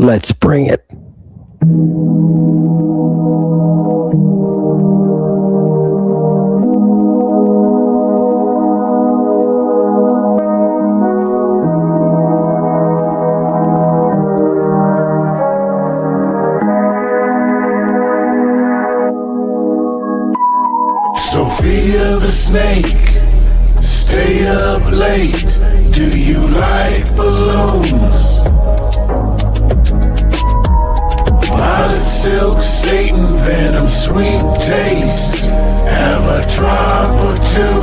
Let's bring it. Sophia the snake, stay up late. Do you like balloons? Violet silk, Satan venom, sweet taste. Have a drop or two.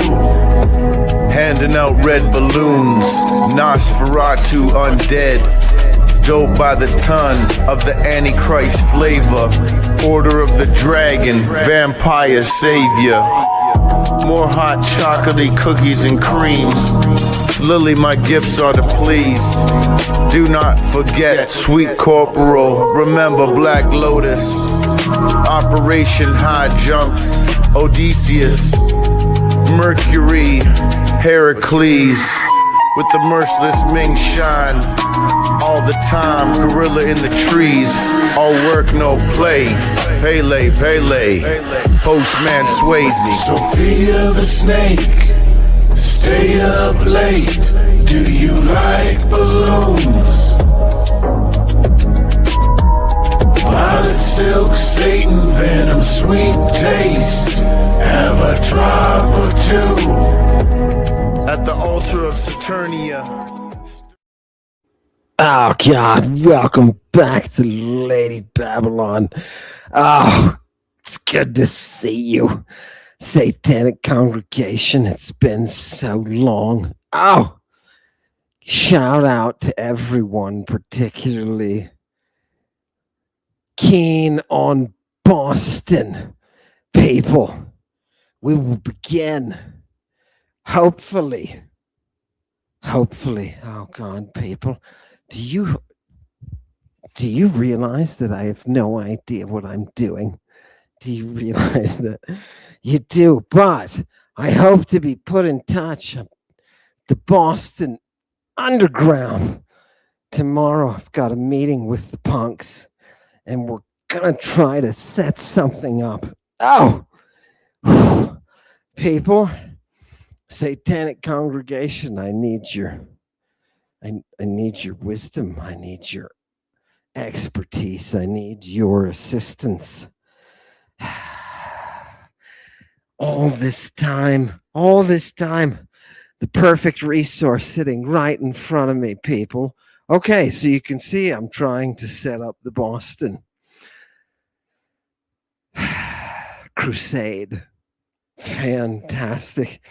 Handing out red balloons, Nosferatu undead. Dope by the ton of the Antichrist flavor. Order of the Dragon, vampire savior. More hot chocolatey cookies and creams. Lily, my gifts are to please. Do not forget Sweet Corporal. Remember Black Lotus. Operation High Jump. Odysseus. Mercury. Heracles. With the merciless Ming shine. All the time, gorilla in the trees. All work, no play. Pele, Postman Swayze. Sophia the snake, stay up late. Do you like balloons? Violet silk, Satan venom, sweet taste. Have a drop or two. At the altar of Saturnia. Oh, God. Welcome back to Lady Babylon. Oh, it's good to see you, Satanic Congregation. It's been so long. Oh, shout out to everyone, particularly keen on Boston people. We will begin, hopefully, oh God, people, do you realize that I have no idea what I'm doing? Do you realize that? You do, but I hope to be put in touch with the Boston Underground. Tomorrow I've got a meeting with the punks and we're gonna try to set something up. Oh, people, Satanic Congregation, I need your wisdom. I need your expertise. I need your assistance. All this time, the perfect resource sitting right in front of me, people. Okay, so you can see I'm trying to set up the Boston crusade. Fantastic.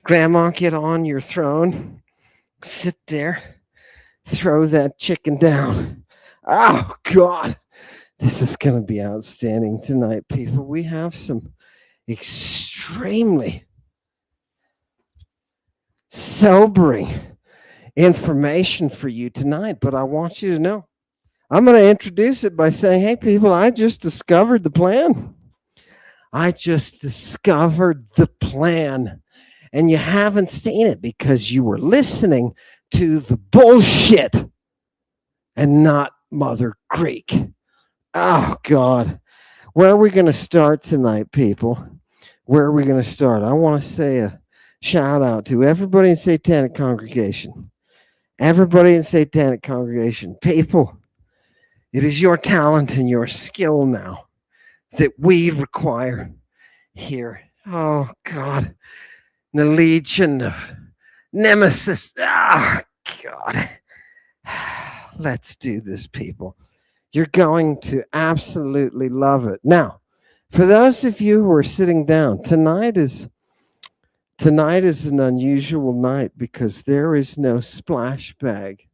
Grandma, get on your throne. Sit there. Throw that chicken down. Oh, God. This is going to be outstanding tonight, people. We have some extremely sobering information for you tonight, but I want you to know. I'm going to introduce it by saying, hey, people, I just discovered the plan. And you haven't seen it because you were listening to the bullshit and not Mother Creek. Oh, God. Where are we going to start tonight, people? Where are we going to start? I want to say a shout out to everybody in Satanic Congregation. Everybody in Satanic Congregation. People, it is your talent and your skill now that we require here. Oh, God. The Legion of Nemesis. Ah, God. Let's do this, people. You're going to absolutely love it. Now, for those of you who are sitting down, tonight is an unusual night because there is no splash bag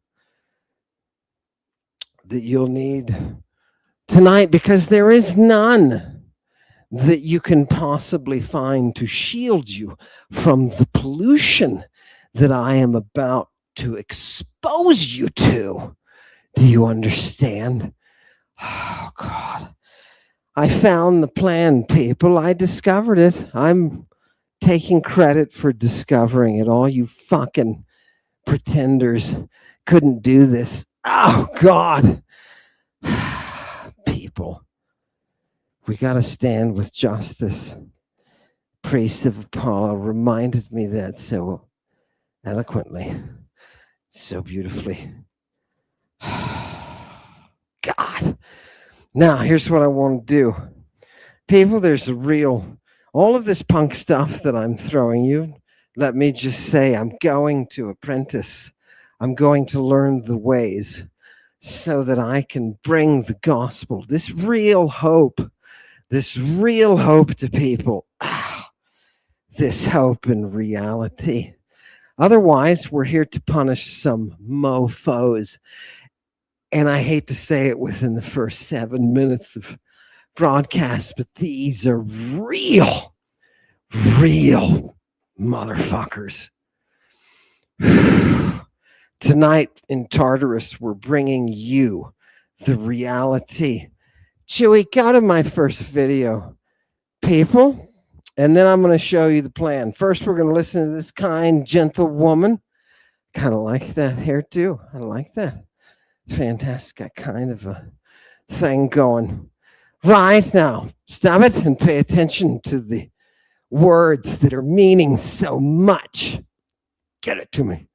that you'll need tonight because there is none that you can possibly find to shield you from the pollution that I am about to expose you to. Do you understand? Oh, God. I found the plan, people. I discovered it. I'm taking credit for discovering it. All you fucking pretenders couldn't do this. Oh, God. People, we got to stand with justice. Priest of Apollo reminded me that so eloquently, so beautifully. God. Now, here's what I want to do. People, there's a real, all of this punk stuff that I'm throwing you, let me just say, I'm going to apprentice. I'm going to learn the ways so that I can bring the gospel, this real hope to people. This hope in reality. Otherwise, we're here to punish some mofos. And I hate to say it within the first 7 minutes of broadcast, but these are real motherfuckers. Tonight in Tartarus, we're bringing you the reality. Chewy, go to my first video, people, and then I'm going to show you the plan. First, we're going to listen to this kind, gentle woman. Kind of like that hair too. I like that. Fantastic. Got kind of a thing going. Right now, stop it and pay attention to the words that are meaning so much. Get it to me.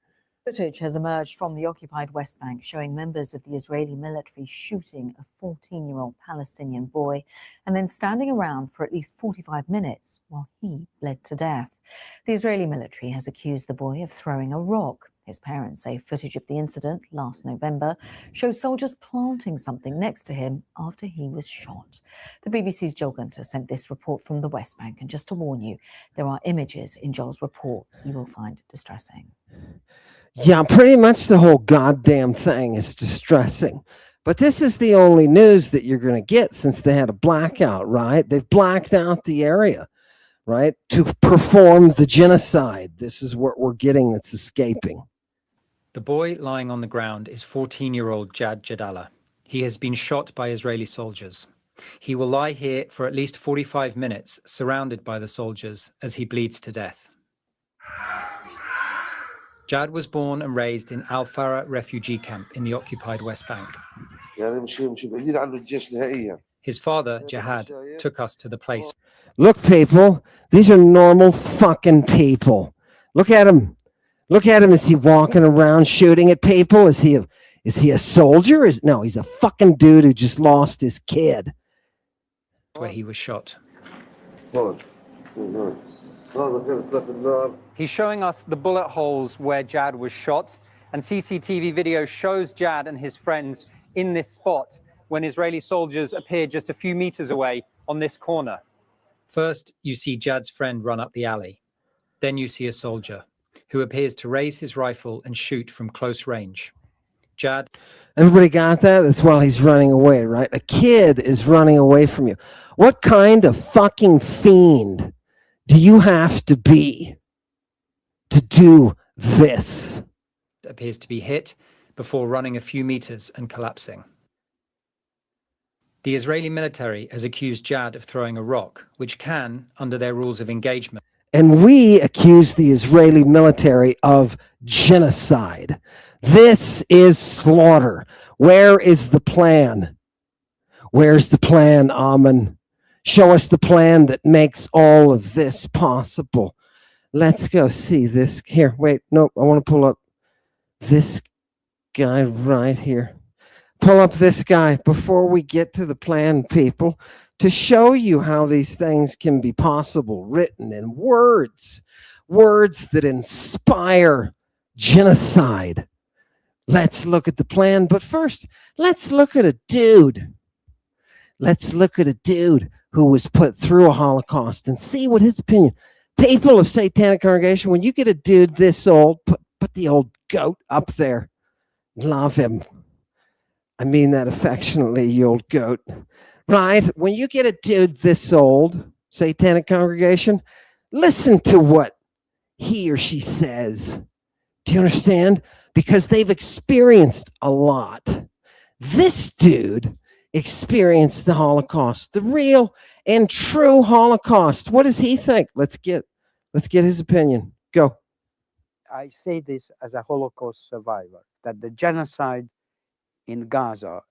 Footage has emerged from the occupied West Bank showing members of the Israeli military shooting a 14-year-old Palestinian boy and then standing around for at least 45 minutes while he bled to death. The Israeli military has accused the boy of throwing a rock. His parents say footage of the incident last November shows soldiers planting something next to him after he was shot. The BBC's Joel Gunter sent this report from the West Bank, and just to warn you, there are images in Joel's report you will find distressing. Yeah, pretty much the whole goddamn thing is distressing. But this is the only news that you're going to get since they had a blackout, right? They've blacked out the area, right, to perform the genocide. This is what we're getting that's escaping. The boy lying on the ground is 14-year-old Jad Jadallah. He has been shot by Israeli soldiers. He will lie here for at least 45 minutes, surrounded by the soldiers, as he bleeds to death. Jad was born and raised in Al Farah refugee camp in the occupied West Bank. His father, Jihad, took us to the place. Look, people, these are normal fucking people. Look at him. Look at him. Is he walking around shooting at people? Is he a soldier? No, he's a fucking dude who just lost his kid. Where he was shot. He's showing us the bullet holes where Jad was shot, and CCTV video shows Jad and his friends in this spot when Israeli soldiers appeared just a few meters away on this corner. First, you see Jad's friend run up the alley. Then you see a soldier who appears to raise his rifle and shoot from close range. Jad. Everybody got that? That's while he's running away, right? A kid is running away from you. What kind of fucking fiend do you have to be to do this? Appears to be hit before running a few meters and collapsing. The Israeli military has accused Jad of throwing a rock, which can, under their rules of engagement. And we accuse the Israeli military of genocide. This is slaughter. Where is the plan? Where's the plan, Amen? Show us the plan that makes all of this possible. Let's go see this. Here, wait, no, I want to pull up this guy right here. Pull up this guy before we get to the plan, people, to show you how these things can be possible, written in words that inspire genocide. Let's look at the plan, but first, let's look at a dude. Let's look at a dude who was put through a Holocaust and see what his opinion. People of Satanic Congregation, when you get a dude this old, put the old goat up there. Love him. I mean that affectionately, you old goat. Right? When you get a dude this old, Satanic Congregation, listen to what he or she says. Do you understand? Because they've experienced a lot. This dude experienced the Holocaust, the real and true Holocaust. What does he think? Let's get his opinion. Go. I say this as a Holocaust survivor, that the genocide in Gaza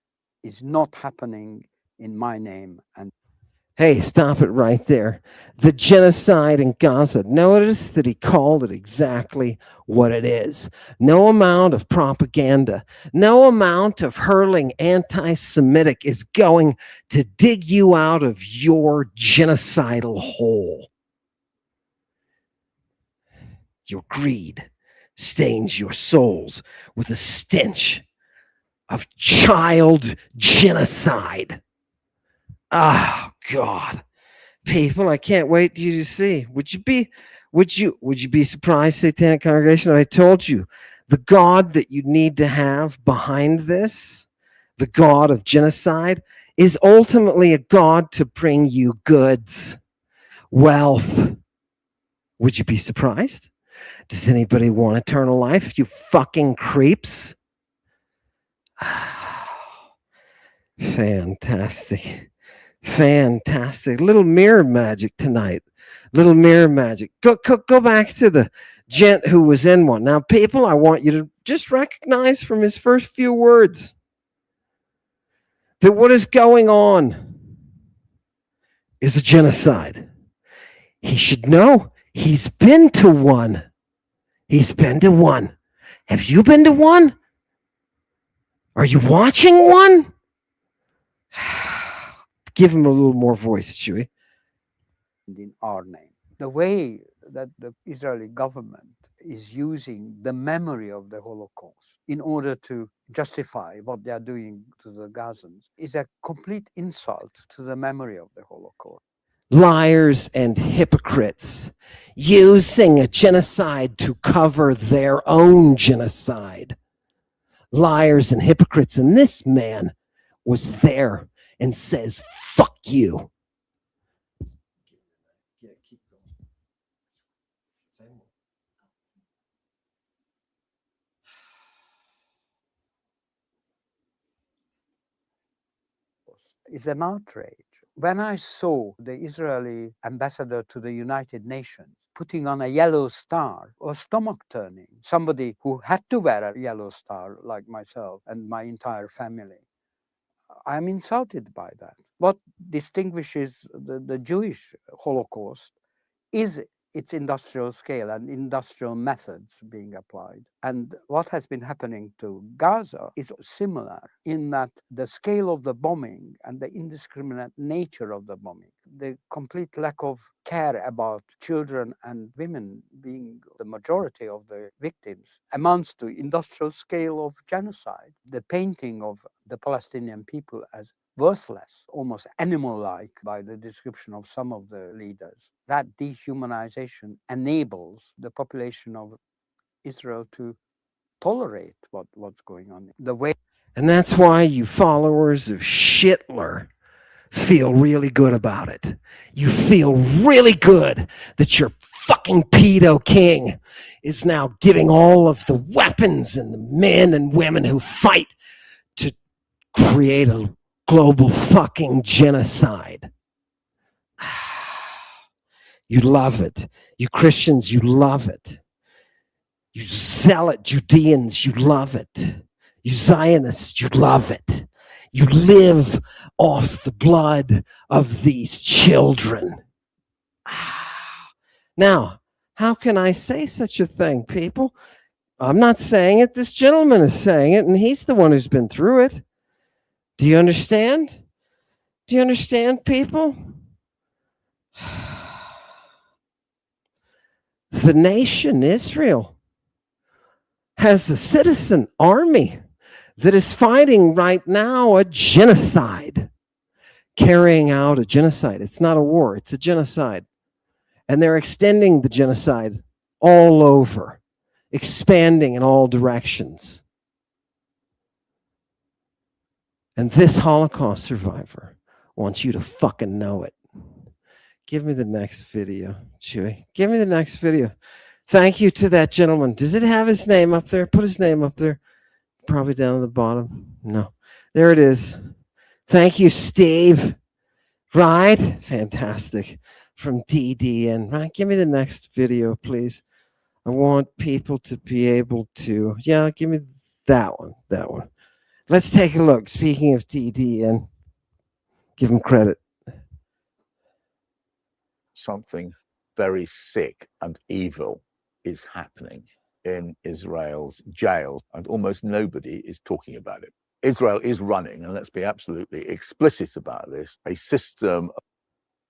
is not happening in my name. And hey, stop it right there. The genocide in Gaza. Notice that he called it exactly what it is. No amount of propaganda, no amount of hurling anti-Semitic is going to dig you out of your genocidal hole. Your greed stains your souls with a stench of child genocide. Oh, God. People, I can't wait for you to see. Would you be surprised, Satanic Congregation? I told you, the God that you need to have behind this, the God of genocide, is ultimately a God to bring you goods, wealth. Would you be surprised? Does anybody want eternal life, you fucking creeps? Fantastic. Fantastic. Little mirror magic tonight. Little mirror magic. Go back to the gent who was in one. Now, people, I want you to just recognize from his first few words that what is going on is a genocide. He should know he's been to one. He's been to one. Have you been to one? Are you watching one? Give him a little more voice, Chewy. in our name. The way that the Israeli government is using the memory of the Holocaust in order to justify what they are doing to the Gazans is a complete insult to the memory of the Holocaust. Liars and hypocrites using a genocide to cover their own genocide. Liars and hypocrites. And this man was there and says, fuck you. It's an outrage. When I saw the Israeli ambassador to the United Nations putting on a yellow star, or stomach turning, somebody who had to wear a yellow star like myself and my entire family, I'm insulted by that. What distinguishes the Jewish Holocaust is its industrial scale and industrial methods being applied. And what has been happening to Gaza is similar in that the scale of the bombing and the indiscriminate nature of the bombing, the complete lack of care about children and women being the majority of the victims, amounts to industrial scale of genocide. The painting of the Palestinian people as worthless, almost animal-like by the description of some of the leaders. That dehumanization enables the population of Israel to tolerate what's going on. The way, and that's why you followers of Hitler feel really good about it. You feel really good that your fucking pedo king is now giving all of the weapons and the men and women who fight to create a global fucking genocide. You love it. You Christians, you love it. You zealot Judeans, you love it. You Zionists, you love it. You live off the blood of these children. Now, how can I say such a thing, people? I'm not saying it. This gentleman is saying it, and he's the one who's been through it. Do you understand? Do you understand, people? The nation Israel has a citizen army that is fighting right now a genocide, carrying out a genocide. It's not a war, it's a genocide. And they're extending the genocide all over, expanding in all directions. And this Holocaust survivor wants you to fucking know it. Give me the next video, Chewy. Give me the next video. Thank you to that gentleman. Does it have his name up there? Put his name up there. Probably down at the bottom. No. There it is. Thank you, Steve. Right? Fantastic. From DDN. Right? Give me the next video, please. I want people to be able to, yeah, give me that one. That one. Let's take a look. Speaking of TDN, give him credit. Something very sick and evil is happening in Israel's jails, and almost nobody is talking about it. Israel is running, and let's be absolutely explicit about this, a system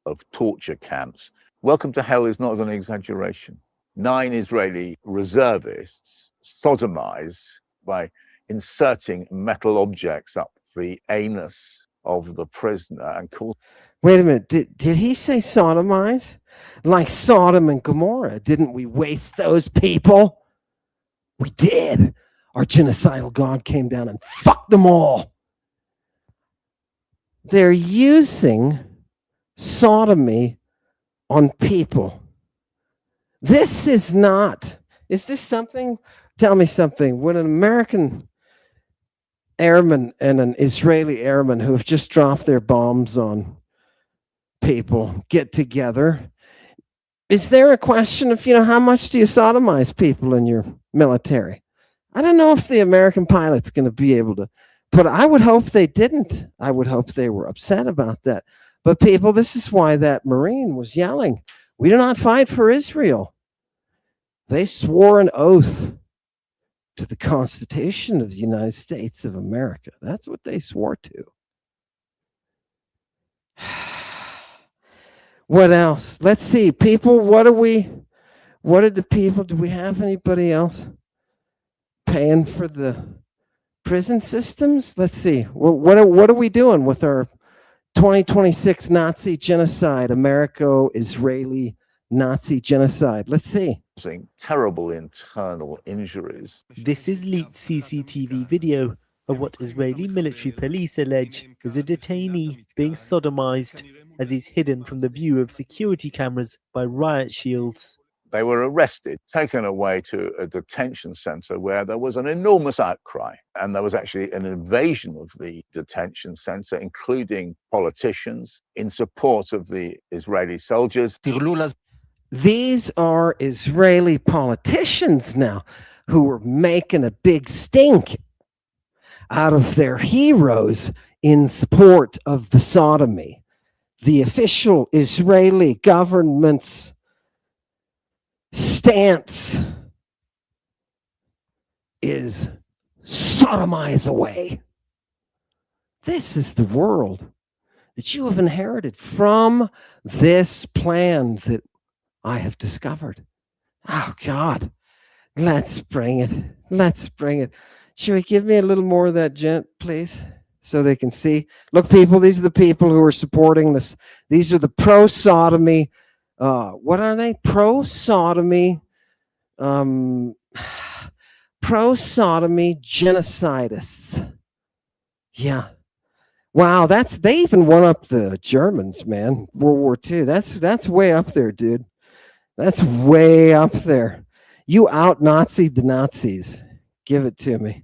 of torture camps. Welcome to hell is not an exaggeration. 9 Israeli reservists sodomize by inserting metal objects up the anus of the prisoner and call. Wait a minute. Did he say sodomize? Like Sodom and Gomorrah. Didn't we waste those people? We did. Our genocidal God came down and fucked them all. They're using sodomy on people. This is not. Is this something? Tell me something. When an American airman and an Israeli airman who have just dropped their bombs on people get together, is there a question of, how much do you sodomize people in your military? I don't know if the American pilot's going to be able to, but I would hope they didn't. I would hope they were upset about that. But people, this is why that Marine was yelling, we do not fight for Israel. They swore an oath to the Constitution of the United States of America. That's what they swore to. What else? Let's see. People, what did the people, do we have anybody else paying for the prison systems? Let's see. What are we doing with our 2026 Nazi genocide, Americo-Israeli Nazi genocide? Let's see. Terrible internal injuries. This is leaked CCTV video of what Israeli military police allege is a detainee being sodomized as he's hidden from the view of security cameras by riot shields. They were arrested, taken away to a detention center where there was an enormous outcry. And there was actually an invasion of the detention center, including politicians in support of the Israeli soldiers. These are Israeli politicians now who are making a big stink out of their heroes in support of the sodomy. The official Israeli government's stance is sodomize away. This is the world that you have inherited from this plan that I have discovered. Oh, God. Let's bring it. Let's bring it. Should we give me a little more of that, gent, please? So they can see. Look, people, these are the people who are supporting this. These are the pro-sodomy. What are they? Pro-sodomy. Pro-sodomy genocidists. Yeah. Wow, they even won up the Germans, man. World War II. That's way up there, dude. That's way up there. You out-Nazi'd the Nazis. Give it to me.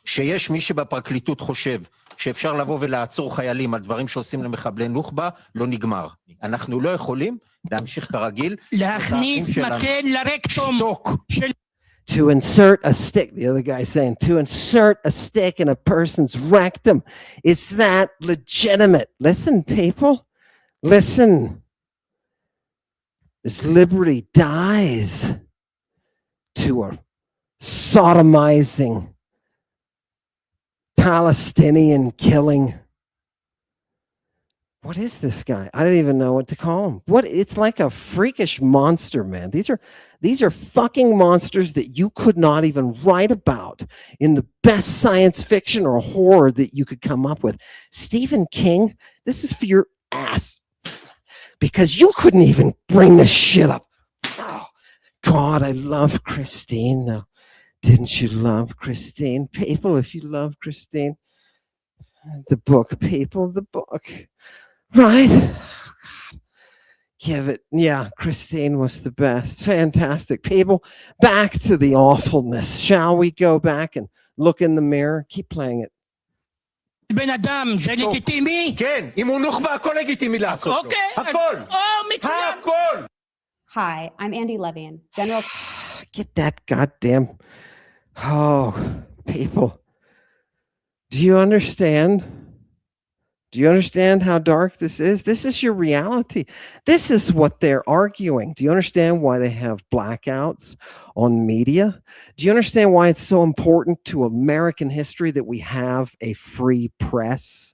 שיש מי שבפרקליטות חושב שאפשר לבוא ולעצור חיילים על דברים שעושים למחבלי נוח'בה, לא נגמר. אנחנו לא יכולים להמשיך כרגיל. להכניס מקל לרקטום. To insert a stick, the other guy saying, to insert a stick in a person's rectum. Is that legitimate? Listen, people. Listen. This liberty dies to a sodomizing, Palestinian killing. What is this guy? I don't even know what to call him. It's like a freakish monster, man. These are fucking monsters that you could not even write about in the best science fiction or horror that you could come up with. Stephen King, this is for your ass. Because you couldn't even bring this shit up. Oh, God, I love Christine now. Didn't you love Christine? People, if you love Christine, the book, people, the book. Right? Oh, God. Give it. Yeah, Christine was the best. Fantastic. People, back to the awfulness. Shall we go back and look in the mirror? Keep playing it. בן אדם, זה לגיטימי? כן, אם הוא נוח'בה, הכל לגיטימי לעשות לו. אוקיי. הכל. מצוין. הכל. Hi, I'm Andy Levian, General. Get that goddamn. Oh, people. Do you understand? Do you understand how dark this is? This is your reality. This is what they're arguing. Do you understand why they have blackouts on media? Do you understand why it's so important to American history that we have a free press?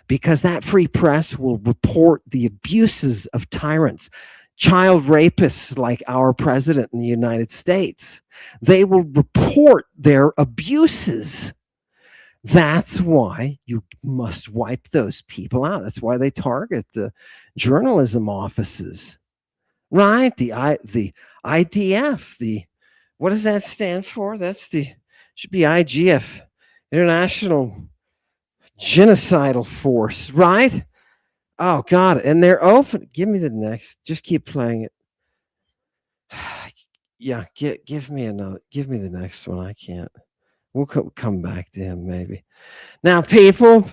Because that free press will report the abuses of tyrants, child rapists like our president in the United States. They will report their abuses. That's why you must wipe those people out. That's why they target the journalism offices, right? The IDF, what does that stand for? Should be IGF, International Genocidal Force, right? Oh God, and they're open. Give me the next. Just keep playing it. Yeah, give me the next one. I can't. We'll come back to him maybe. Now, people,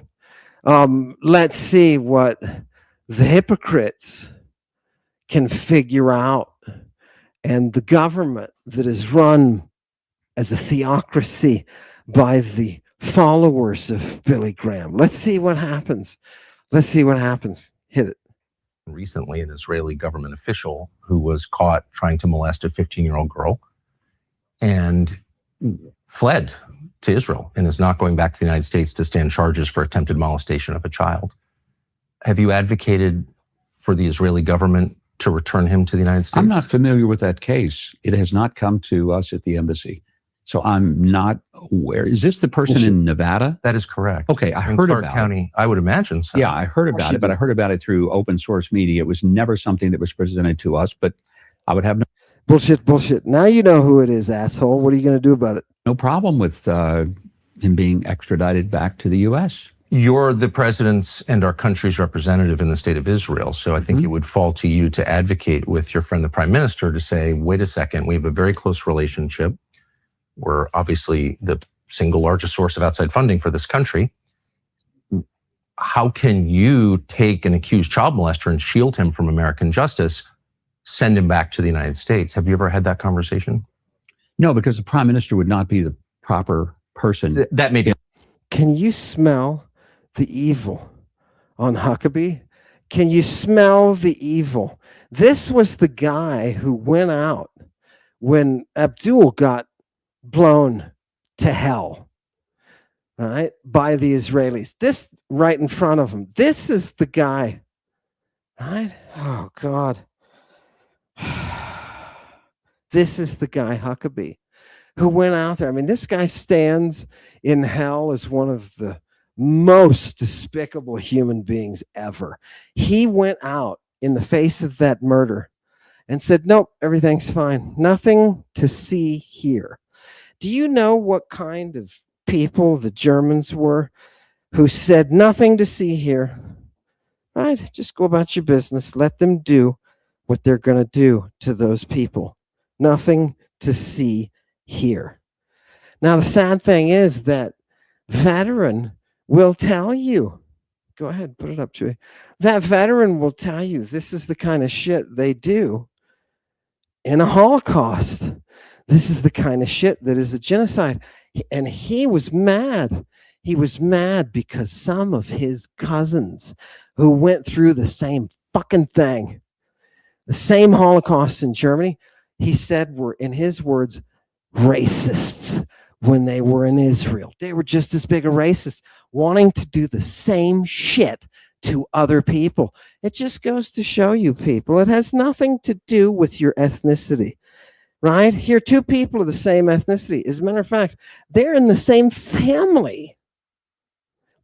let's see what the hypocrites can figure out, and the government that is run as a theocracy by the followers of Billy Graham. Let's see what happens. Let's see what happens. Hit it. Recently, an Israeli government official who was caught trying to molest a 15-year-old girl and fled to Israel and is not going back to the United States to stand charges for attempted molestation of a child. Have you advocated for the Israeli government to return him to the United States? I'm not familiar with that case. It has not come to us at the embassy. So I'm not aware. Is this the person in Nevada? That is correct. Okay, I in heard Clark about County, I would imagine so. Yeah, I heard about it, but I heard about it through open source media. It was never something that was presented to us, but I would have no Bullshit. Now you know who it is, asshole. What are you going to do about it? no problem with him being extradited back to the U.S. You're the president's and our country's representative in the state of Israel. So I think it would fall to you to advocate with your friend, the prime minister, to say, wait a second, we have a very close relationship. We're obviously the single largest source of outside funding for this country. How can you take an accused child molester and shield him from American justice, send him back to the United States? Have you ever had that conversation? No, because the prime minister would not be the proper person. That may be. Can you smell the evil on Huckabee? Can you smell the evil? This was the guy who went out when Abdul got blown to hell, right, by the Israelis. This right in front of him. This is the guy, right? Oh, God. This is the guy, Huckabee, who went out there. I mean, this guy stands in hell as one of the most despicable human beings ever. He went out in the face of that murder and said, nope, everything's fine. Nothing to see here. Do you know what kind of people the Germans were who said nothing to see here? Right? Just go about your business. Let them do what they're going to do to those people. Nothing to see here. Now, the sad thing is that veteran will tell you, go ahead, put it up, Chewy. That veteran will tell you this is the kind of shit they do in a Holocaust. This is the kind of shit that is a genocide. And he was mad. He was mad because some of his cousins who went through the same fucking thing, the same Holocaust in Germany, he said were, in his words, racists when they were in Israel. They were just as big a racist, wanting to do the same shit to other people. It just goes to show you, people, it has nothing to do with your ethnicity. Right? Here, two people of the same ethnicity. As a matter of fact, they're in the same family.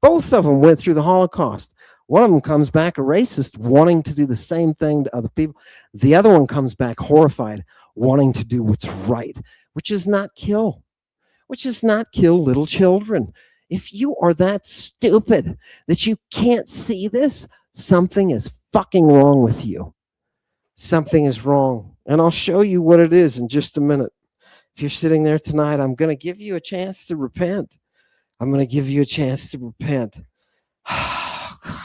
Both of them went through the Holocaust. One of them comes back a racist, wanting to do the same thing to other people. The other one comes back horrified, wanting to do what's right, which is not kill little children. If you are that stupid that you can't see this, something is fucking wrong with you. Something is wrong. And I'll show you what it is in just a minute. If you're sitting there tonight, I'm going to give you a chance to repent. I'm going to give you a chance to repent. Oh, God.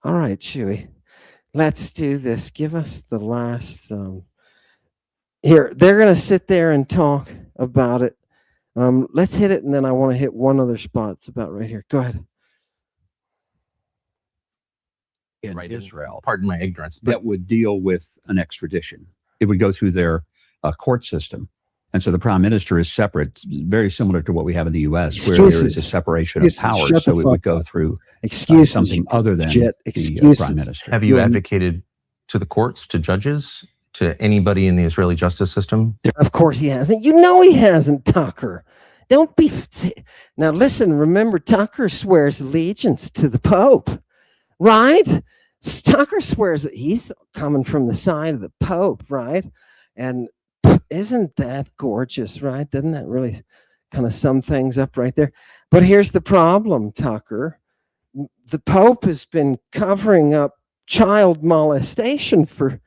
All right, Chewy. Let's do this. Give us the last. Here, they're going to sit there and talk about it. Let's hit it, and then I want to hit one other spot. It's about right here. Go ahead. In Right, Israel, pardon my ignorance, but that would deal with an extradition. It would go through their court system. And so the prime minister is separate, very similar to what we have in the U.S., where there is a Excuses. separation of Excuses. power. Shut the So it fuck would go up. through Excuses. something other than Shit. the Excuses. prime minister. have you You're- advocated to the courts, to judges, to anybody in the Israeli justice system? Of course he hasn't. You know he hasn't, Tucker. Don't be. Now listen, remember, Tucker swears allegiance to the Pope, right? Tucker swears that he's coming from the side of the Pope, right? And isn't that gorgeous, right? Doesn't that really kind of sum things up right there? But here's the problem, Tucker. The Pope has been covering up child molestation for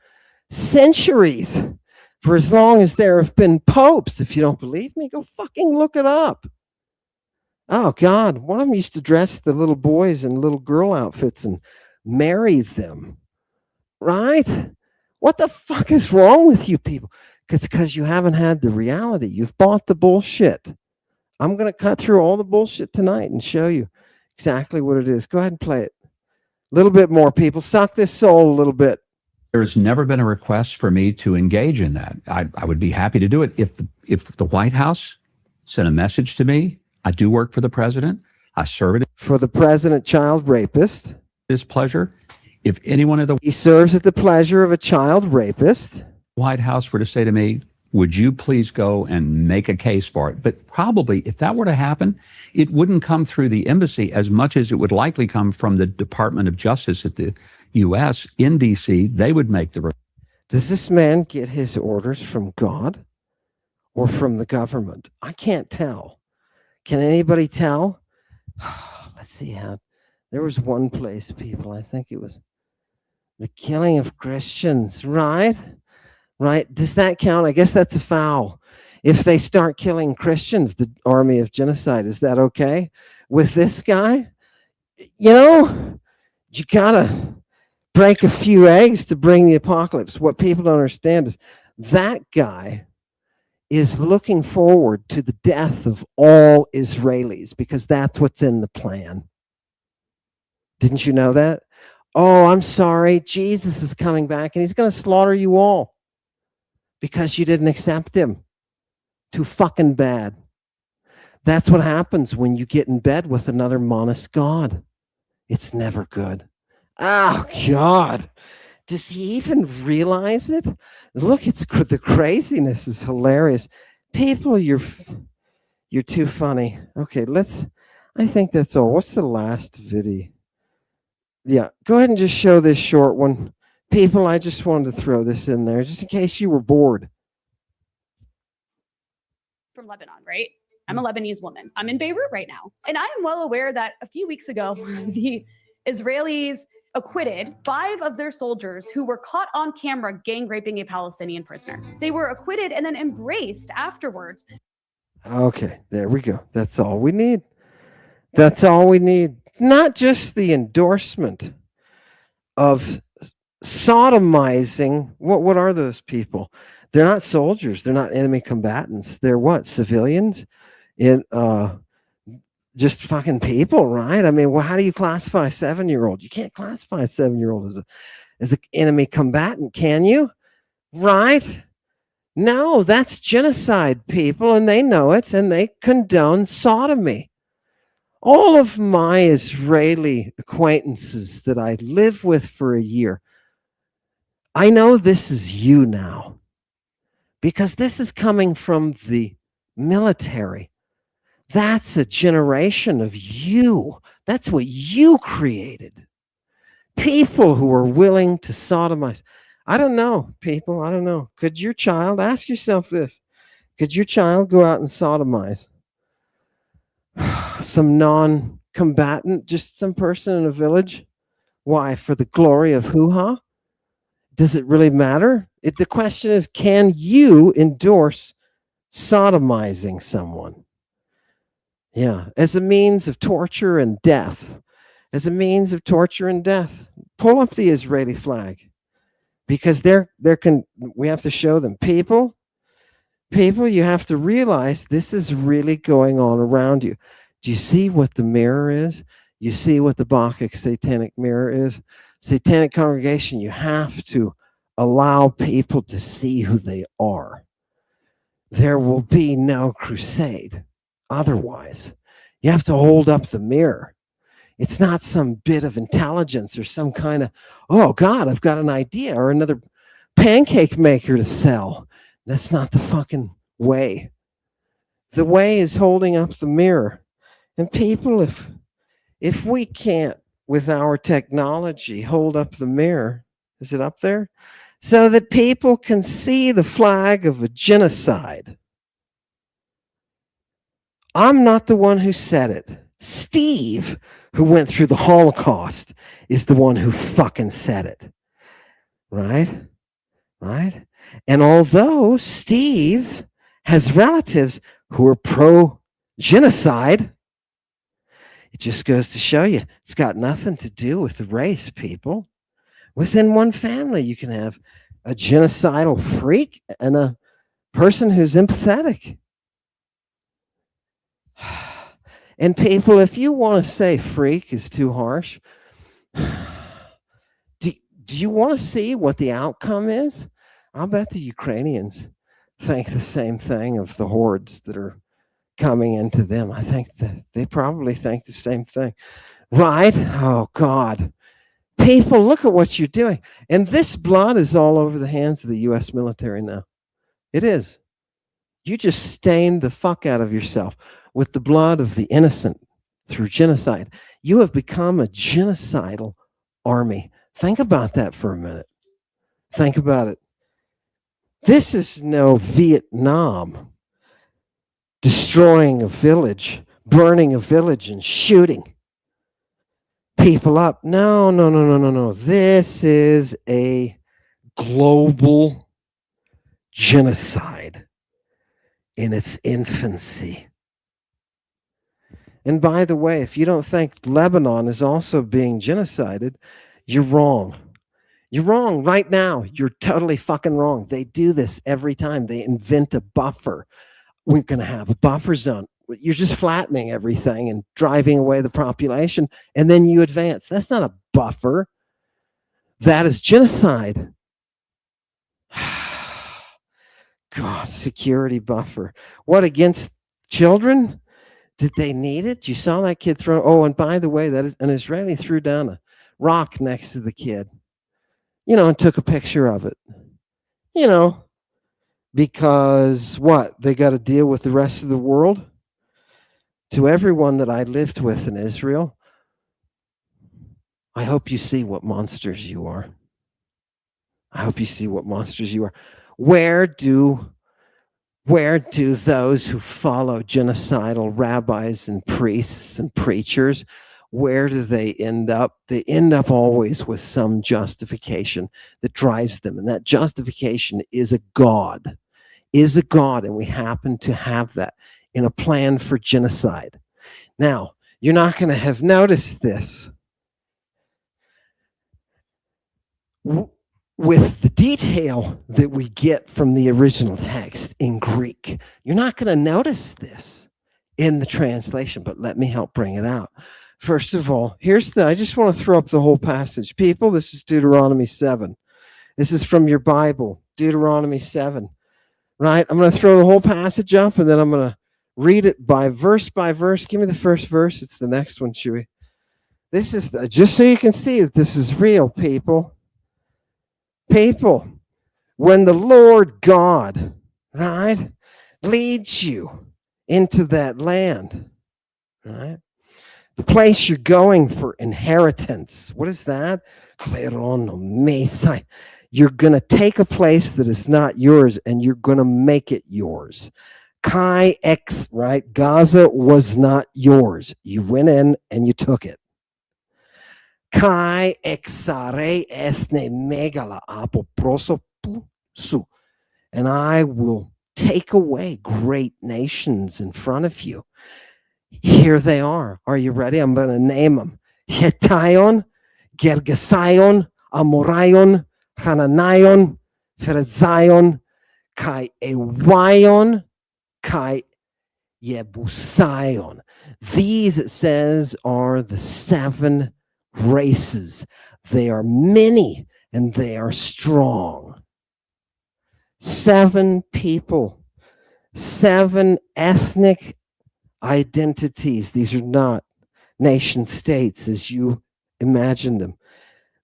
centuries, for as long as there have been popes. If you don't believe me, go fucking look it up. Oh God, one of them used to dress the little boys in little girl outfits and marry them, right? What the fuck is wrong with you people? Because you haven't had the reality. You've bought the bullshit. I'm going to cut through all the bullshit tonight and show you exactly what it is. Go ahead and play it. A little bit more, people. Suck this soul a little bit. There has never been a request for me to engage in that. I would be happy to do it if the White House sent a message to me. I do work for the president. I serve at For the president, child rapist. his pleasure. If anyone at the He serves at the pleasure of a child rapist. White House were to say to me, would you please go and make a case for it? But probably if that were to happen, it wouldn't come through the embassy as much as it would likely come from the Department of Justice at the U.S. in D.C. They would make the. Does this man get his orders from God or from the government? I can't tell. Can anybody tell? Let's see how. There was one place, people. I think it was the killing of Christians, right? Right? Does that count? I guess that's a foul. If they start killing Christians, the army of genocide, is that okay with this guy? You know, you gotta break a few eggs to bring the apocalypse. What people don't understand is that guy is looking forward to the death of all Israelis because that's what's in the plan. Didn't you know that? Oh, I'm sorry. Jesus is coming back and he's going to slaughter you all because you didn't accept him. Too fucking bad. That's what happens when you get in bed with another monist god. It's never good. Oh, God. Does he even realize it? Look, it's the craziness is hilarious. People, you're too funny. Okay, I think that's all. What's the last video? Yeah, go ahead and just show this short one. People, I just wanted to throw this in there just in case you were bored. From Lebanon, right? I'm a Lebanese woman. I'm in Beirut right now. And I am well aware that a few weeks ago, the Israelis acquitted 5 of their soldiers who were caught on camera gang raping a Palestinian prisoner. They were acquitted and then embraced afterwards. Okay, there we go. That's all we need. That's all we need. Not just the endorsement of sodomizing. What are those people? They're not soldiers. They're not enemy combatants. They're what? Civilians? Just fucking people, right? I mean, well, how do you classify a 7-year-old? You can't classify a 7-year-old as an enemy combatant, can you? Right? No, that's genocide, people, and they know it, and they condone sodomy. All of my Israeli acquaintances that I live with for a year, I know this is you now, because this is coming from the military. That's a generation of you. That's what you created. People who are willing to sodomize. I don't know, people. I don't know. Could your child, ask yourself this, could your child go out and sodomize some non-combatant, just some person in a village? Why? For the glory of hoo-ha? Does it really matter? The question is, can you endorse sodomizing someone? Yeah, as a means of torture and death. As a means of torture and death. Pull up the Israeli flag. Because we have to show them. People, People, you have to realize this is really going on around you. Do you see what the mirror is? You see what the Bacchic satanic mirror is? Satanic congregation, you have to allow people to see who they are. There will be no crusade otherwise. You have to hold up the mirror. It's not some bit of intelligence or some kind of, oh God, I've got an idea or another pancake maker to sell. That's not the fucking way. The way is holding up the mirror. And people, if we can't, with our technology, hold up the mirror, is it up there? So that people can see the flag of a genocide. I'm not the one who said it. Steve, who went through the Holocaust, is the one who fucking said it. Right? Right? And although Steve has relatives who are pro-genocide, it just goes to show you it's got nothing to do with the race, people. Within one family, you can have a genocidal freak and a person who's empathetic. And people, if you want to say freak is too harsh, do you want to see what the outcome is? I'll bet the Ukrainians think the same thing of the hordes that are coming into them. I think that they probably think the same thing. Right? Oh, God. People, look at what you're doing. And this blood is all over the hands of the U.S. military now. It is. You just stained the fuck out of yourself with the blood of the innocent through genocide. You have become a genocidal army. Think about that for a minute. Think about it. This is no Vietnam. Destroying a village, burning a village, and shooting people up. No. This is a global genocide in its infancy. And by the way, if you don't think Lebanon is also being genocided, you're wrong. You're wrong right now. You're totally fucking wrong. They do this every time. They invent a buffer. We're going to have a buffer zone. You're just flattening everything and driving away the population, and then you advance. That's not a buffer. That is genocide. God, security buffer. What, against children? Did they need it? You saw that kid throw. Oh, and by the way, that is an Israeli threw down a rock next to the kid, and took a picture of it. Because what? They got to deal with the rest of the world? To everyone that I lived with in Israel, I hope you see what monsters you are. I hope you see what monsters you are. Where do those who follow genocidal rabbis and priests and preachers, where do they end up? They end up always with some justification that drives them. And that justification is a God. And we happen to have that in a plan for genocide. Now, you're not going to have noticed this with the detail that we get from the original text in Greek. You're not going to notice this in the translation, but let me help bring it out. First of all, I just want to throw up the whole passage. People, this is Deuteronomy 7. This is from your Bible, Deuteronomy 7. Right? I'm going to throw the whole passage up, and then I'm going to read it by verse. Give me the first verse. It's the next one, Chewy. This is just so you can see that this is real, people. People, when the Lord God, right, leads you into that land, right, the place you're going for inheritance. What is that? You're going to take a place that is not yours, and you're going to make it yours. Kai X, right? Gaza was not yours. You went in and you took it. Kai exare ethne megala apoprosopu. And I will take away great nations in front of you. Here they are. Are you ready? I'm going to name them. Hittaion, Gergesion, Amorion, Hananion, Ferezion, kai ewaion, kai Yebusion. These, it says, are the 7 races. They are many and they are strong. 7 people, 7 ethnic identities. These are not nation states as you imagine them.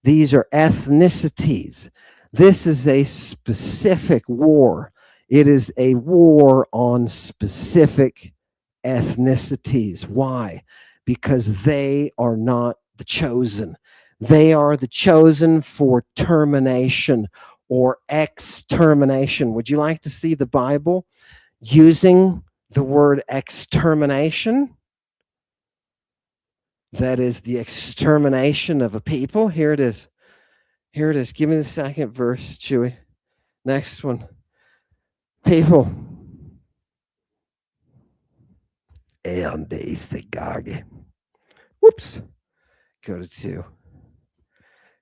These are ethnicities. This is a specific war. It is a war on specific ethnicities. Why? Because they are not the chosen. They are the chosen for termination or extermination. Would you like to see the Bible using the word extermination? That is the extermination of a people. Here it is. Here it is. Give me the second verse, Chewy. Next one. People. Whoops. Go to 2.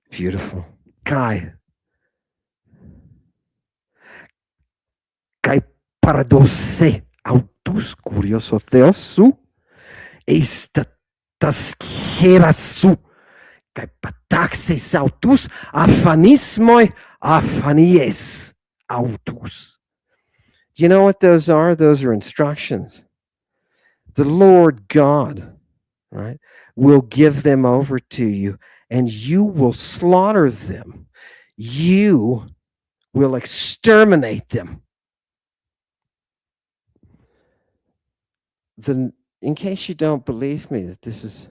Beautiful. Kai. Kai paradoxe autus curioso theosu eistatasquerasu. Kai pataxes autus afanismoi afanies autus. Do you know what those are? Those are instructions. The Lord God, right, will give them over to you and you will slaughter them. You will exterminate them. In case you don't believe me that this is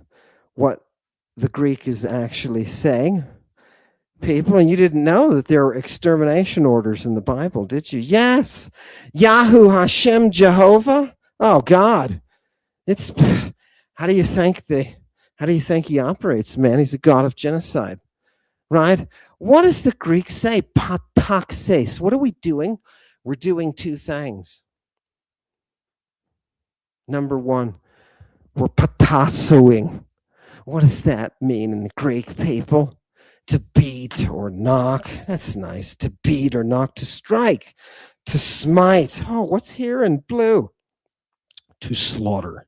what the Greek is actually saying, people, and you didn't know that there were extermination orders in the Bible, did you? Yes. Yahoo Hashem Jehovah. Oh God. It's how do you think he operates, man? He's a God of genocide, right? What does the Greek say? Pataxes. What are we doing? We're doing 2 things. Number 1, we're patassoing. What does that mean in the Greek, people? To beat or knock. That's nice. To beat or knock. To strike. To smite. Oh, what's here in blue? To slaughter.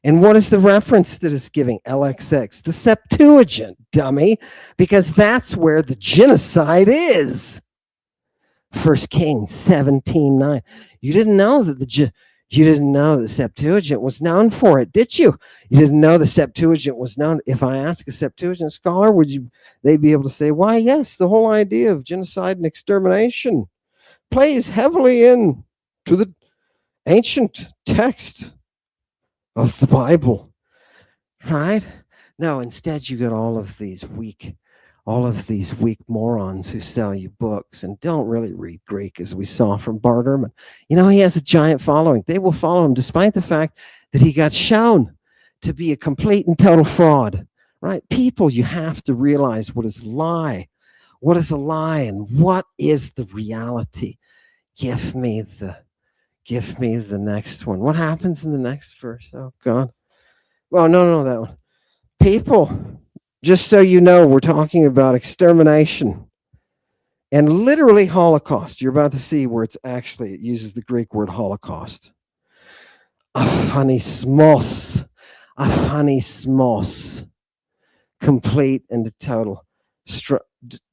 And what is the reference that is giving? LXX. The Septuagint, dummy. Because that's where the genocide is. 1 Kings 17:9. You didn't know that the Septuagint was known for it, did you? You didn't know the Septuagint was known. If I ask a Septuagint scholar, they'd be able to say, why, yes, the whole idea of genocide and extermination plays heavily into the ancient text of the Bible, right? No, instead you got all of these weak morons who sell you books and don't really read Greek, as we saw from Bart Ehrman. You know, he has a giant following. They will follow him despite the fact that he got shown to be a complete and total fraud, right? People, you have to realize what is a lie. What is a lie and what is the reality? Give me the next one. What happens in the next verse? Oh, God. Oh, no, that one. People, just so you know, we're talking about extermination and literally Holocaust. You're about to see where it uses the Greek word Holocaust. Aphanismos. Complete and total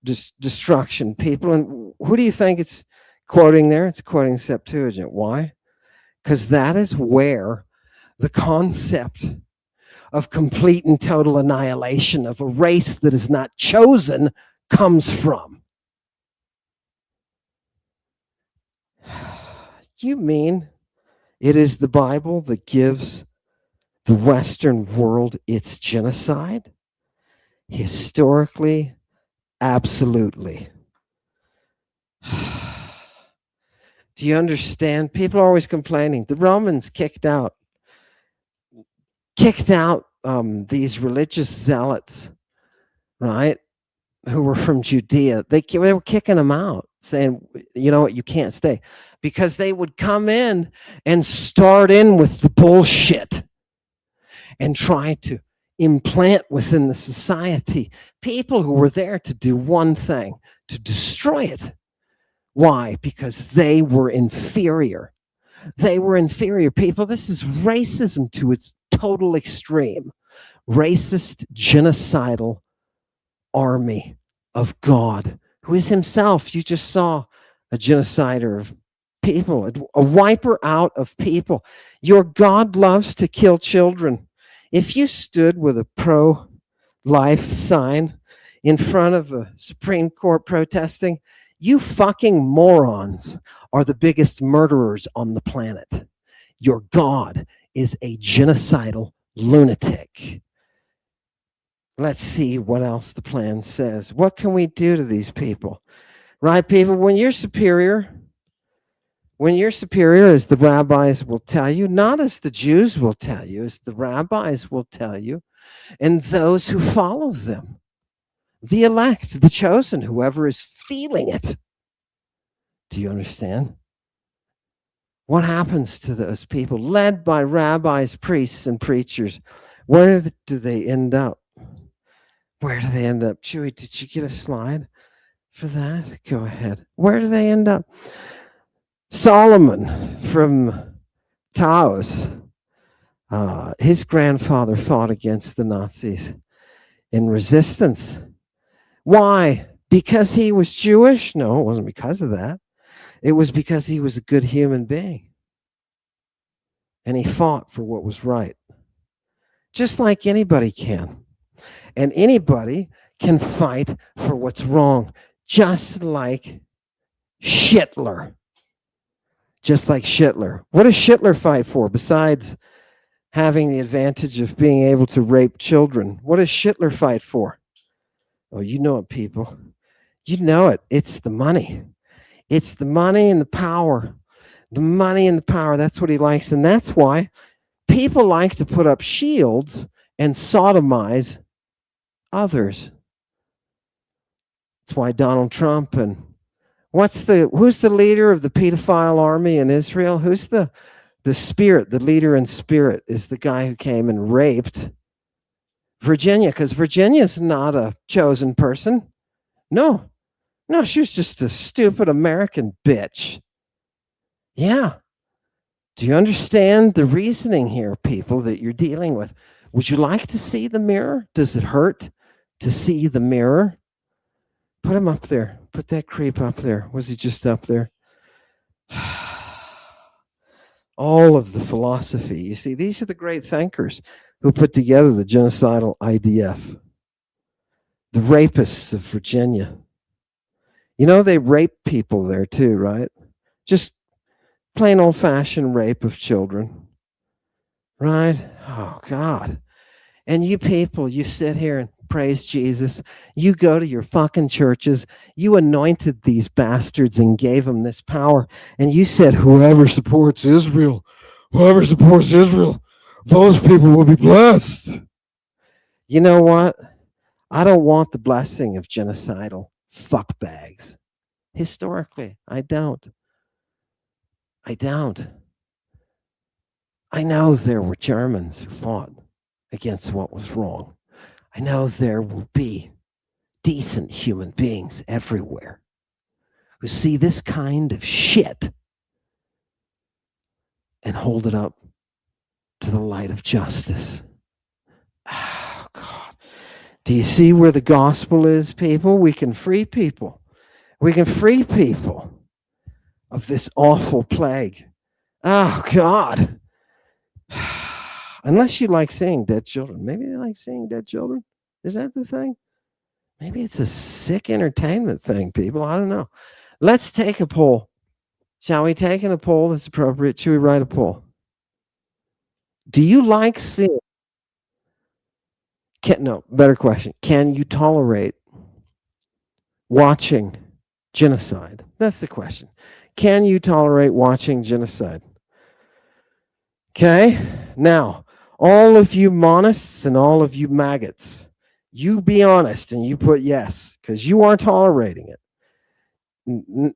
destruction. People, and who do you think it's quoting there? It's quoting Septuagint. Why? Because that is where the concept of complete and total annihilation of a race that is not chosen comes from. You mean it is the Bible that gives the Western world its genocide? Historically, absolutely. Do you understand? People are always complaining. The Romans kicked out these religious zealots, right, who were from Judea. They were kicking them out, saying, you know what, you can't stay. Because they would come in and start in with the bullshit and try to implant within the society people who were there to do one thing, to destroy it. Why? Because they were inferior. They were inferior people. This is racism to its total extreme. Racist, genocidal army of God, who is himself, you just saw, a genocider of people, a wiper out of people. Your God loves to kill children. If you stood with a pro-life sign in front of a Supreme Court protesting, you fucking morons are the biggest murderers on the planet. Your God is a genocidal lunatic. Let's see what else the plan says. What can we do to these people? Right, people? When you're superior, as the rabbis will tell you, not as the Jews will tell you, as the rabbis will tell you, and those who follow them, the elect, the chosen, whoever is feeling it. Do you understand? What happens to those people led by rabbis, priests, and preachers? Where do they end up? Where do they end up? Chewy, did you get a slide for that? Go ahead. Where do they end up? Solomon from Taos, his grandfather fought against the Nazis in resistance. Why? Because he was Jewish? No, it wasn't because of that. It was because he was a good human being. And he fought for what was right. Just like anybody can. And anybody can fight for what's wrong. Just like Hitler. Just like Hitler. What does Hitler fight for besides having the advantage of being able to rape children? What does Hitler fight for? Oh, you know it, people. You know it. It's the money. It's the money and the power. The money and the power. That's what he likes. And that's why people like to put up shields and sodomize others. That's why Donald Trump and who's the leader of the pedophile army in Israel? Who's the spirit, the leader in spirit is the guy who came and raped Virginia, because Virginia's not a chosen person. No, she was just a stupid American bitch. Yeah. Do you understand the reasoning here, people, that you're dealing with? Would you like to see the mirror? Does it hurt to see the mirror? Put him up there. Put that creep up there. Was he just up there? All of the philosophy. You see, these are the great thinkers who put together the genocidal IDF. The rapists of Virginia. You know, they rape people there too, right? Just plain old-fashioned rape of children. Right? Oh, God. And you people, you sit here and praise Jesus. You go to your fucking churches. You anointed these bastards and gave them this power. And you said, whoever supports Israel, those people will be blessed. You know what? I don't want the blessing of genocidal fuckbags. Historically, I don't. I know there were Germans who fought against what was wrong. I know there will be decent human beings everywhere who see this kind of shit and hold it up to the light of justice. Oh, God. Do you see where the gospel is, people? We can free people. We can free people of this awful plague. Oh, God. Unless you like seeing dead children. Maybe they like seeing dead children. Is that the thing? Maybe it's a sick entertainment thing, people. I don't know. Let's take a poll. Shall we take a poll that's appropriate? Should we write a poll? Do you like seeing? Better question. Can you tolerate watching genocide? That's the question. Can you tolerate watching genocide? Okay. Now, all of you monists and all of you maggots, you be honest and you put yes, because you aren't tolerating it.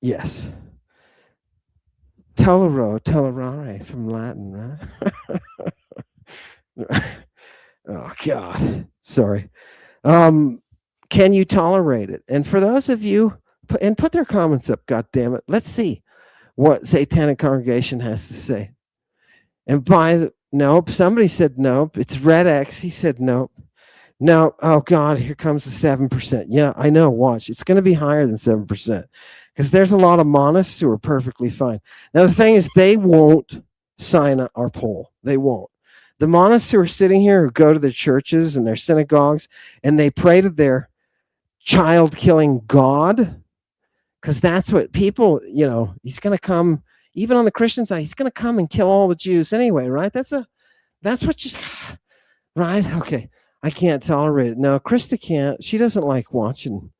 Yes. Tolerare from Latin, right? Oh, God. Sorry. Can you tolerate it? And for those of you And put their comments up, God damn it. Let's see what Satanic Congregation has to say. And nope, somebody said nope. It's Red X. He said nope. No, oh God, here comes the 7%. Yeah, I know, watch. It's going to be higher than 7% because there's a lot of monists who are perfectly fine. Now, the thing is, they won't sign our poll. They won't. The monists who are sitting here who go to the churches and their synagogues and they pray to their child-killing God, because that's what people, he's going to come, even on the Christian side, he's going to come and kill all the Jews anyway, right? That's what you, right? Okay. I can't tolerate it. No, Krista can't. She doesn't like watching.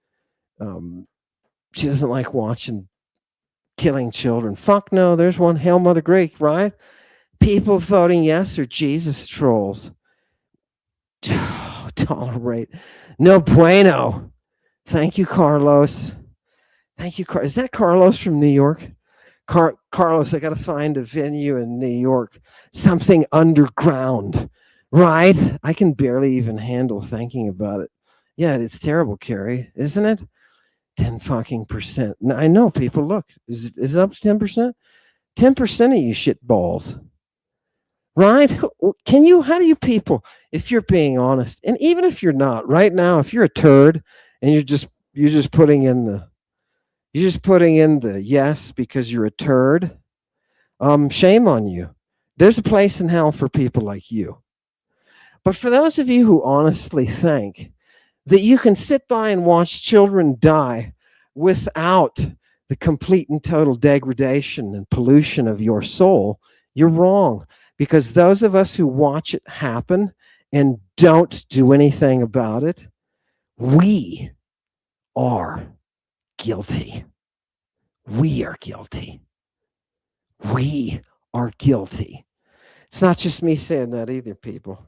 She doesn't like watching killing children. Fuck no. There's one. Hail Mother Greek, right? People voting yes are Jesus trolls. Tolerate. No bueno. Thank you, Carlos. Thank you. Is that Carlos from New York? Carlos, I got to find a venue in New York. Something underground. Right? I can barely even handle thinking about it. Yeah, it's terrible, Carrie, isn't it? 10 fucking percent. Now, I know people, look, is it up to 10%? 10% of you shit balls. Right? How do you people, if you're being honest, and even if you're not, right now, if you're a turd and you're just putting in the yes because you're a turd, shame on you. There's a place in hell for people like you. But for those of you who honestly think that you can sit by and watch children die without the complete and total degradation and pollution of your soul, you're wrong. Because those of us who watch it happen and don't do anything about it, we are guilty. We are guilty. We are guilty. It's not just me saying that either, people.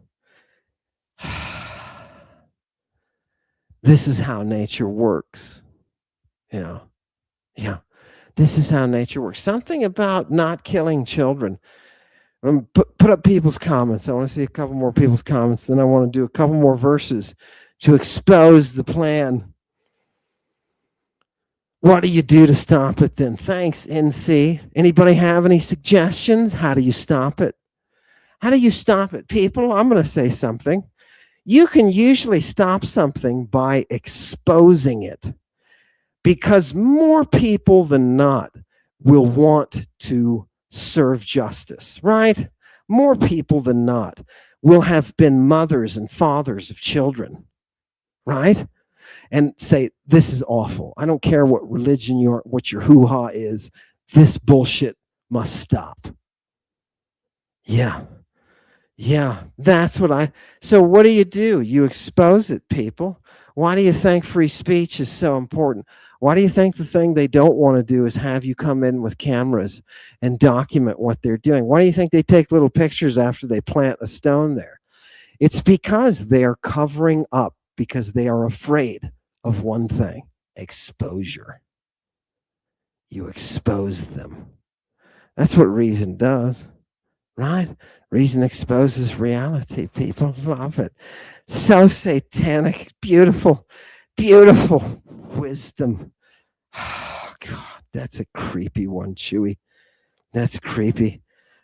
This is how nature works. Yeah. This is how nature works. Something about not killing children. Put up people's comments. I want to see a couple more people's comments. Then I want to do a couple more verses to expose the plan. What do you do to stop it then? Thanks, NC. Anybody have any suggestions? How do you stop it? How do you stop it? People, I'm going to say something. You can usually stop something by exposing it because more people than not will want to serve justice, right? More people than not will have been mothers and fathers of children, right? And say, this is awful. I don't care what religion you are, what your hoo-ha is. This bullshit must stop. Yeah, that's what so what do? You expose it, people. Why do you think free speech is so important? Why do you think the thing they don't want to do is have you come in with cameras and document what they're doing? Why do you think they take little pictures after they plant a stone there? It's because they are covering up, because they are afraid of one thing: exposure. You expose them. That's what reason does, right? Reason exposes reality. People love it. So satanic, beautiful, beautiful wisdom. Oh, God, that's a creepy one, Chewy. That's creepy.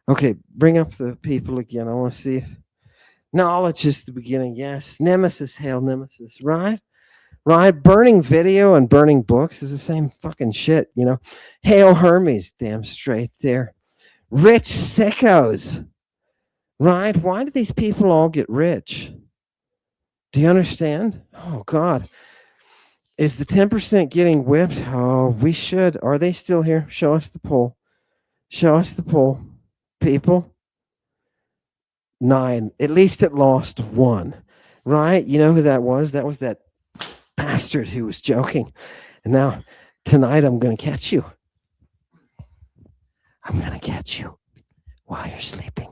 Okay, bring up the people again. I want to see if knowledge is the beginning. Yes, Nemesis, hail Nemesis, right? Right, burning video and burning books is the same fucking shit, Hail Hermes, damn straight there. Rich sickos, right? Why do these people all get rich? Do you understand? Oh, God. Is the 10% getting whipped? Oh, we should. Are they still here? Show us the poll. Show us the poll. People. 9. At least it lost 1. Right? You know who that was? That was that bastard who was joking. And now, tonight, I'm going to catch you. I'm going to catch you while you're sleeping.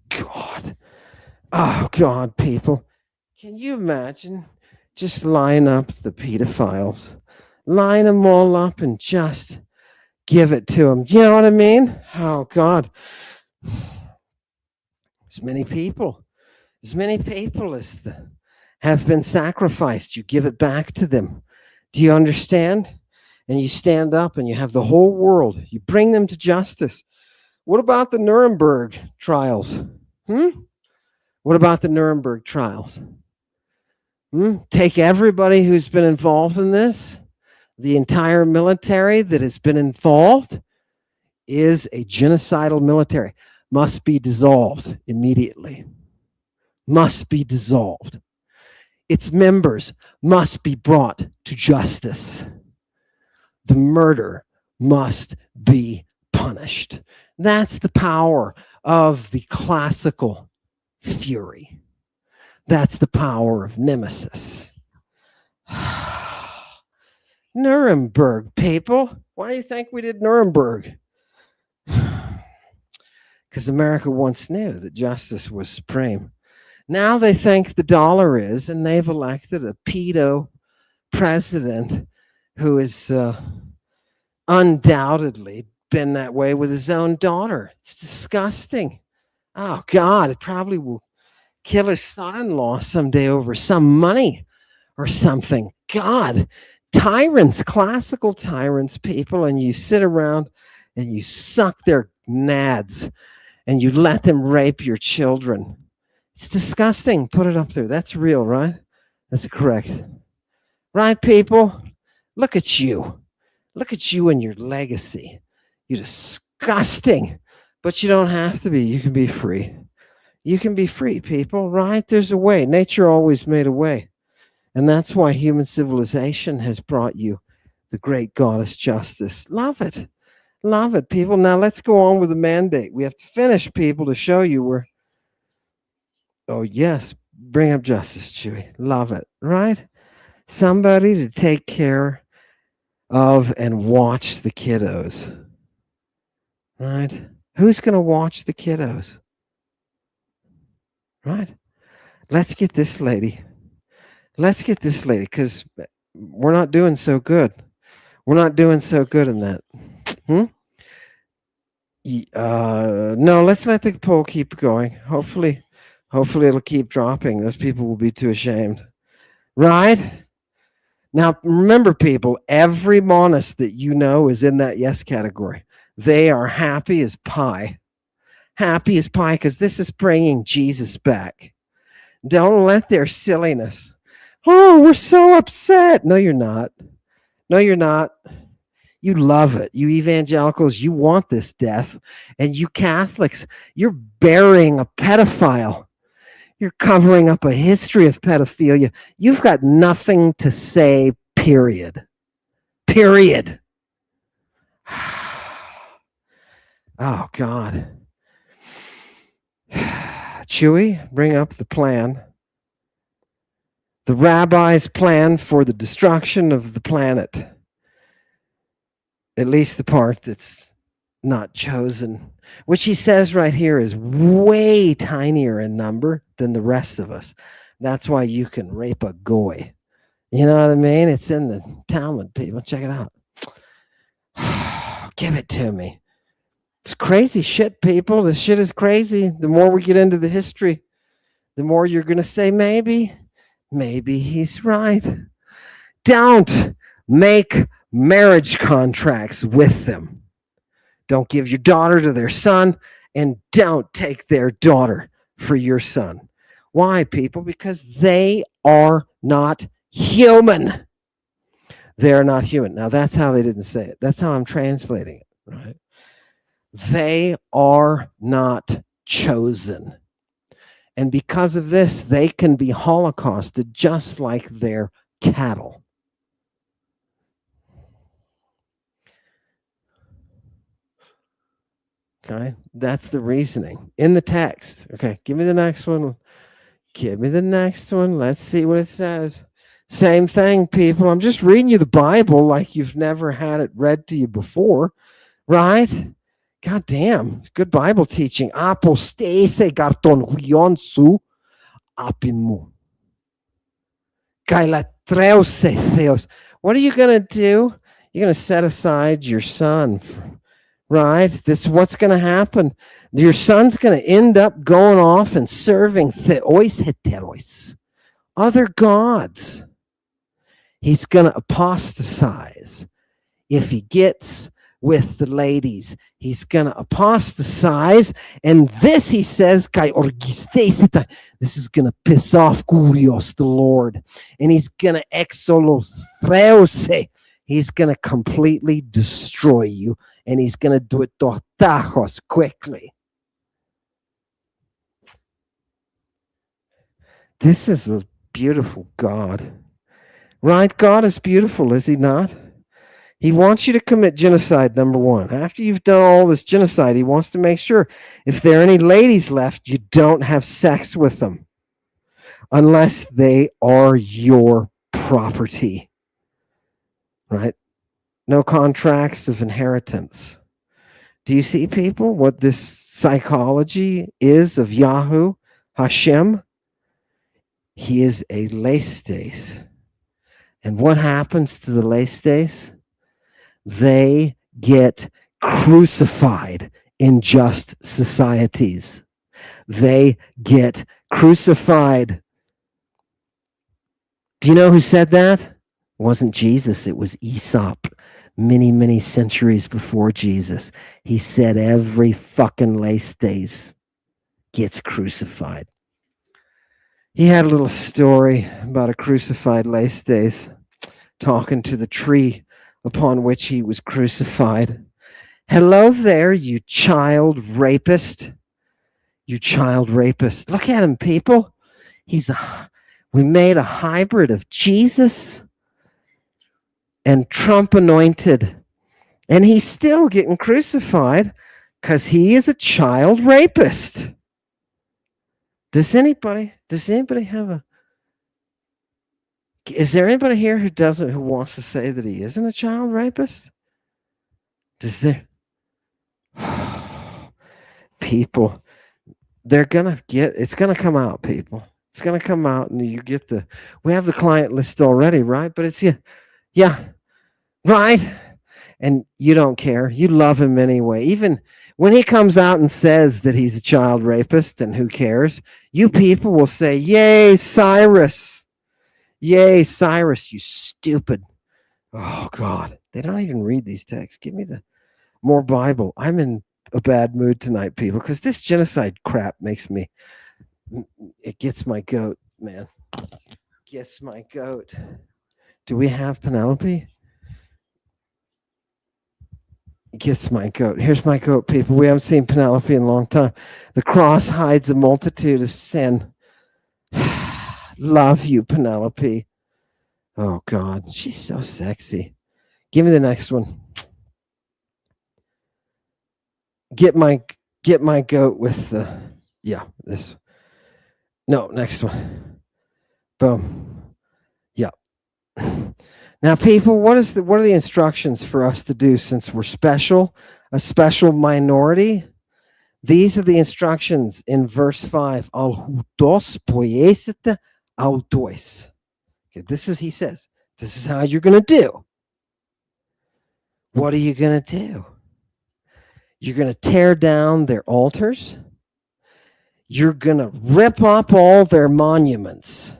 God. Oh, God, people. Can you imagine just line up the pedophiles? Line them all up and just give it to them. You know what I mean? Oh, God. as many people as have been sacrificed. You give it back to them. Do you understand? And you stand up and you have the whole world. You bring them to justice. What about the Nuremberg trials? What about the Nuremberg trials? Take everybody who's been involved in this. The entire military that has been involved is a genocidal military. Must be dissolved immediately. Must be dissolved. Its members must be brought to justice. The murder must be punished. That's the power of the classical fury. That's the power of nemesis. Nuremberg, people. Why do you think we did Nuremberg? Because America once knew that justice was supreme. Now they think the dollar is, and they've elected a pedo president who is undoubtedly been that way with his own daughter. It's disgusting. Oh, God, it probably will kill his son-in-law someday over some money or something. God, tyrants, classical tyrants, people, and you sit around and you suck their nads and you let them rape your children. It's disgusting. Put it up there. That's real, right? That's correct. Right, people? Look at you. Look at you and your legacy. You're disgusting. But you don't have to be. You can be free. You can be free, people, right? There's a way. Nature always made a way. And that's why human civilization has brought you the great goddess justice. Love it. Love it, people. Now let's go on with the mandate. We have to finish, people, to show you where. Oh, yes. Bring up justice, Chewy. Love it, right? Somebody to take care of and watch the kiddos. Right? Who's going to watch the kiddos? Right? Let's get this lady. Let's get this lady, because we're not doing so good. We're not doing so good in that. No, let's let the poll keep going. Hopefully it'll keep dropping. Those people will be too ashamed. Right? Now, remember, people, every monist that you know is in that yes category. They are happy as pie. Happy as pie, because this is bringing Jesus back. Don't let their silliness. Oh, we're so upset. No, you're not. No, you're not. You love it. You evangelicals, you want this death. And you Catholics, you're burying a pedophile. You're covering up a history of pedophilia. You've got nothing to say, period. Period. Oh, God. Chewy, bring up the plan. The rabbi's plan for the destruction of the planet. At least the part that's not chosen, which he says right here is way tinier in number than the rest of us. That's why you can rape a goy. You know what I mean? It's in the Talmud, people. Check it out. Give it to me. It's crazy shit, people. This shit is crazy. The more we get into the history, the more you're going to say, maybe he's right. Don't make marriage contracts with them. Don't give your daughter to their son, and don't take their daughter for your son. Why, people? Because they are not human. They're not human. Now, that's how they didn't say it. That's how I'm translating it, right? They are not chosen. And because of this, they can be holocausted just like their cattle. Okay, that's the reasoning in the text. Okay, give me the next one. Give me the next one. Let's see what it says. Same thing, people. I'm just reading you the Bible like you've never had it read to you before, right? God damn, good Bible teaching. Apostese garton huionsu apimu. Kailatreose theos. What are you going to do? You're going to set aside your son right? This is what's going to happen. Your son's going to end up going off and serving theos heteros, other gods. He's going to apostatize. If he gets with the ladies, he's going to apostatize. And this, he says, this is going to piss off Kurios, the Lord. And he's going to exolotreose. He's going to completely destroy you. And he's going to do it tortajos quickly. This is a beautiful God. Right? God is beautiful, is he not? He wants you to commit genocide, number one. After you've done all this genocide, he wants to make sure if there are any ladies left, you don't have sex with them unless they are your property. Right? No contracts of inheritance. Do you see, people, what this psychology is of Yahoo, Hashem? He is a lestes. And what happens to the lestes? They get crucified in just societies. They get crucified. Do you know who said that? It wasn't Jesus, it was Aesop. Many, many centuries before Jesus. He said every fucking lestes gets crucified. He had a little story about a crucified lestes talking to the tree upon which he was crucified. Hello there, you child rapist. You child rapist. Look at him, people. We made a hybrid of Jesus and Trump anointed. And he's still getting crucified because he is a child rapist. Does anybody have a... Is there anybody here who wants to say that he isn't a child rapist? Does there? People, it's gonna come out, people. It's gonna come out, and we have the client list already, right? But it's yeah, right? And you don't care. You love him anyway. Even when he comes out and says that he's a child rapist, and who cares? You people will say, "Yay, Cyrus! Yay, Cyrus, you stupid." Oh, God. They don't even read these texts. Give me more Bible. I'm in a bad mood tonight, people, because this genocide crap it gets my goat, man. Gets my goat. Do we have Penelope? It gets my goat. Here's my goat, people. We haven't seen Penelope in a long time. The cross hides a multitude of sin. Love you, Penelope. Oh, God. She's so sexy. Give me the next one. Get my goat with this. No, next one. Boom. Yeah. Now, people, what are the instructions for us to do since we're special, a special minority? These are the instructions in verse 5. Al hutos poiesete autois. Okay, he says, this is how you're going to do. What are you going to do? You're going to tear down their altars. You're going to rip up all their monuments.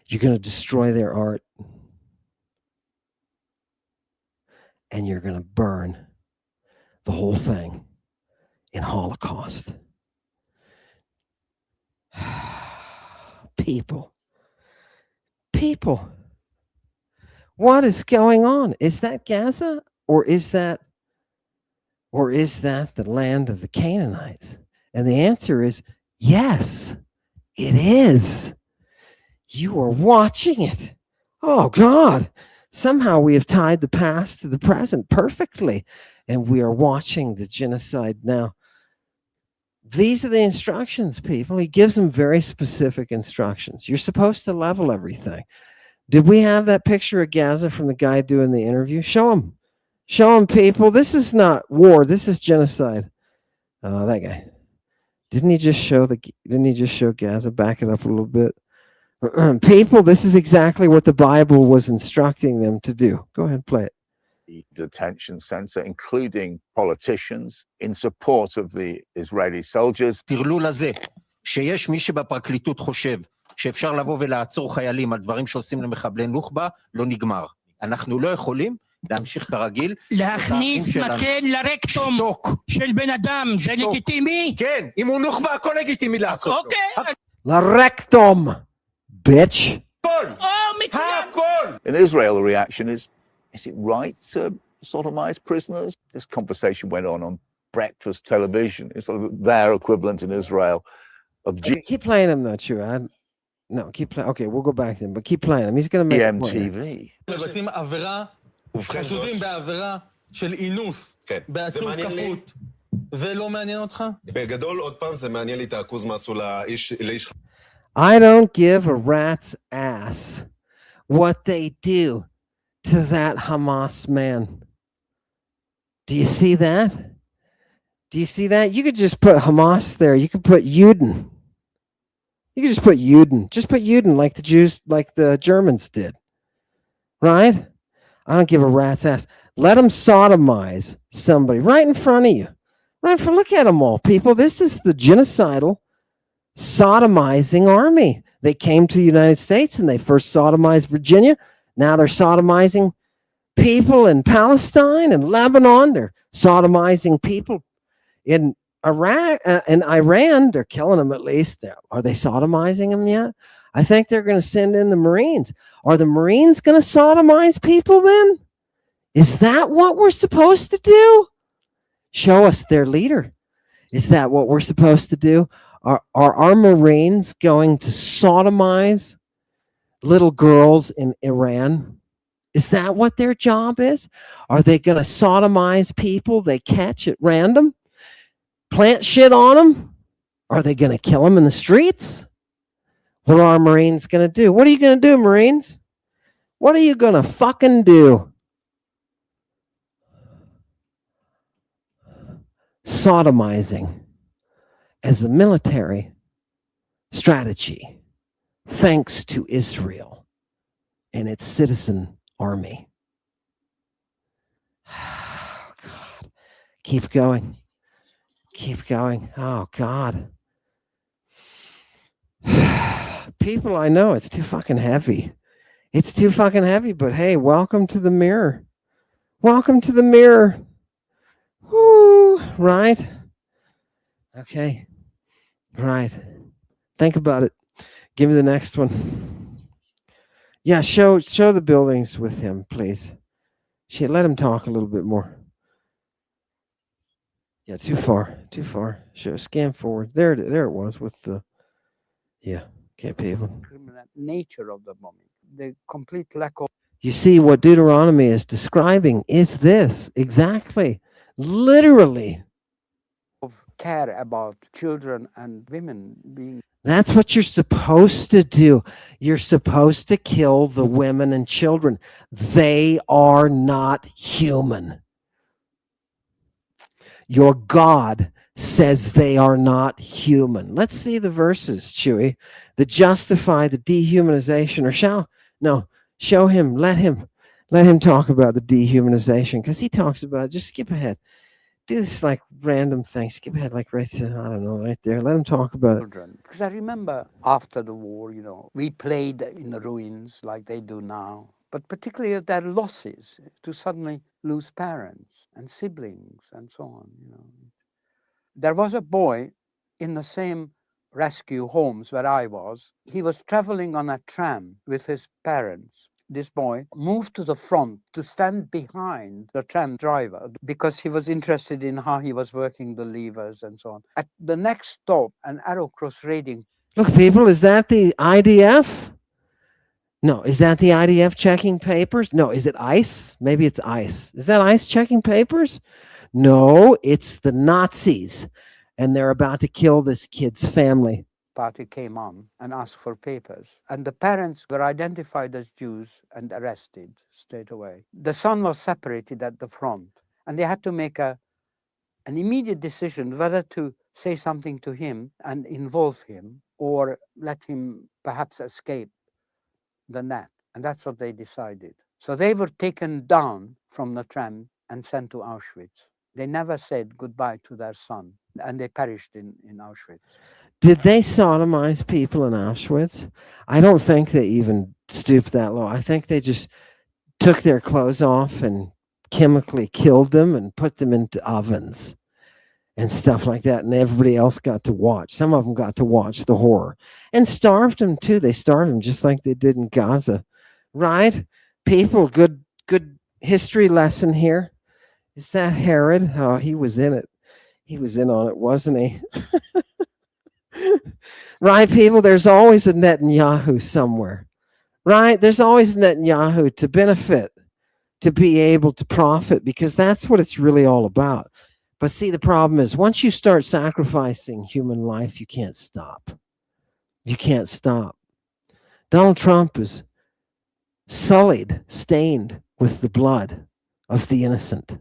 You're going to destroy their art. And you're going to burn the whole thing in Holocaust. People, what is going on? Is that Gaza, or is that the land of the Canaanites? And the answer is yes, it is. You are watching it. Oh, God. Somehow we have tied the past to the present perfectly, and we are watching the genocide now. These are the instructions, people. He gives them very specific instructions. You're supposed to level everything. Did we have that picture of Gaza from the guy doing the interview? Show him. Show them, people. This is not war. This is genocide. Oh, that guy. Didn't he just show Gaza? Back it up a little bit. People, this is exactly what the Bible was instructing them to do. Go ahead, play it. detention center, including politicians, in support of the Israeli soldiers. טרלול הזה, שיש מי שבפרקליטות חושב שאפשר לבוא ולעצור חיילים על דברים שעושים למחבלי נוח'בה, לא נגמר. אנחנו לא יכולים להמשיך כרגיל. להכניס מקל לרקטום של בן אדם, זה לגיטימי? כן, אם הוא נוח'בה, הכל לגיטימי לעשות. אוקיי. לרקטום, bitch. In Israel, the reaction is it right to sodomize prisoners? This conversation went on breakfast television. It's sort of their equivalent in Israel of Okay, keep playing him, though, Chew. No, keep playing. Okay, we'll go back to him, but keep playing him. He's going to make GMTV. מבצעים עבירה, חשודים בעבירה של אינוס, בעצור כפות. זה לא מעניין אותך? בגדול, עוד פעם, זה מעניין לי את העכוז מה עשו לאיש... I don't give a rat's ass what they do to that Hamas man. Do you see that? Do you see that? You could just put Hamas there. You could put Juden. You could just put Juden. Just put Juden like the Jews, like the Germans did. Right? I don't give a rat's ass. Let them sodomize somebody right in front of you. Right in front. Look at them all, people. This is the genocidal, sodomizing army. They came to the United States and they first sodomized Virginia. Now they're sodomizing people in Palestine and Lebanon. They're sodomizing people in Iraq and Iran. They're killing them at least. Are they sodomizing them yet? I think they're going to send in the Marines. Are the Marines going to sodomize people then? Is that what we're supposed to do? Show us their leader. Is that what we're supposed to do? Are our Marines going to sodomize little girls in Iran? Is that what their job is? Are they going to sodomize people they catch at random? Plant shit on them? Are they going to kill them in the streets? What are our Marines going to do? What are you going to do, Marines? What are you going to fucking do? Sodomizing as a military strategy, thanks to Israel and its citizen army. Oh, God. Keep going. Keep going. Oh, God. People, I know it's too fucking heavy. It's too fucking heavy, but hey, welcome to the mirror. Welcome to the mirror. Woo, right? Okay. Right. Think about it. Give me the next one. Yeah, show the buildings with him, please. Let him talk a little bit more. Yeah, too far. Scan forward. There it was with the. Yeah. Okay, people. Criminal nature of the bombing, the complete lack of. You see, what Deuteronomy is describing is this exactly, literally. Of care about children and women being. That's what you're supposed to do. You're supposed to kill the women and children. They are not human. Your God says they are not human. Let's see the verses, Chewy. The justify, the dehumanization, or show him, let him talk about the dehumanization, because he talks about it. Just skip ahead. Do this like random thing. Skip ahead like right to, I don't know, right there. Let him talk about it. Because I remember after the war, we played in the ruins like they do now, but particularly their losses to suddenly lose parents and siblings and so on. There was a boy in the same rescue homes where I was. He was traveling on a tram with his parents. This boy moved to the front to stand behind the tram driver because he was interested in how he was working the levers and so on. At the next stop, an arrow cross raiding. Look, people, is that the IDF? No, is that the IDF checking papers? No, is it ICE? Maybe it's ICE. Is that ICE checking papers? No, it's the Nazis, and they're about to kill this kid's family. Party came on and asked for papers, and the parents were identified as Jews and arrested straight away. The son was separated at the front, and they had to make an immediate decision whether to say something to him and involve him or let him perhaps escape the net, and that's what they decided. So they were taken down from the tram and sent to Auschwitz. They never said goodbye to their son, and they perished in Auschwitz. Did they sodomize people in Auschwitz? I don't think they even stooped that low. I think they just took their clothes off and chemically killed them and put them into ovens and stuff like that. And everybody else got to watch. Some of them got to watch the horror and starved them too. They starved them just like they did in Gaza, right? People, good history lesson here. Is that Herod? Oh, he was in it. He was in on it, wasn't he? Right, people? There's always a Netanyahu somewhere, right? There's always a Netanyahu to benefit, to be able to profit, because that's what it's really all about. But see, the problem is once you start sacrificing human life, you can't stop. You can't stop. Donald Trump is sullied, stained with the blood of the innocent.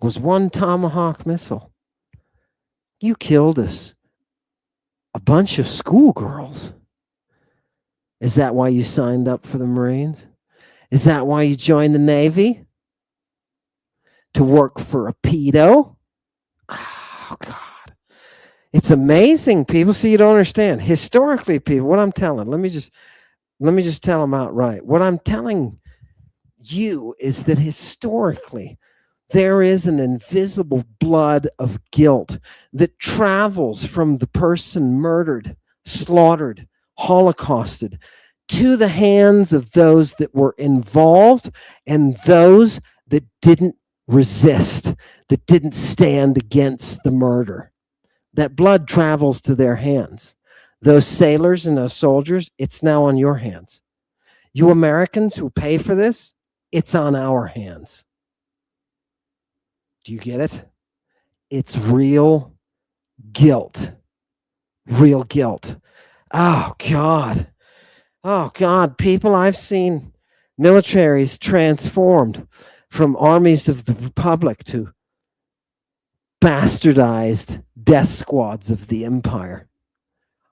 Was one Tomahawk missile. You killed us. A bunch of schoolgirls. Is that why you signed up for the Marines? Is that why you joined the Navy? To work for a pedo? Oh, God. It's amazing, people. See, you don't understand. Historically, people, what I'm telling, let me just tell them outright. What I'm telling you is that historically, there is an invisible blood of guilt that travels from the person murdered, slaughtered, holocausted to the hands of those that were involved and those that didn't resist, that didn't stand against the murder. That blood travels to their hands. Those sailors and those soldiers, it's now on your hands. You Americans who pay for this, it's on our hands. Do you get it? It's real guilt. Real guilt. Oh, God. Oh, God. People, I've seen militaries transformed from armies of the Republic to bastardized death squads of the empire.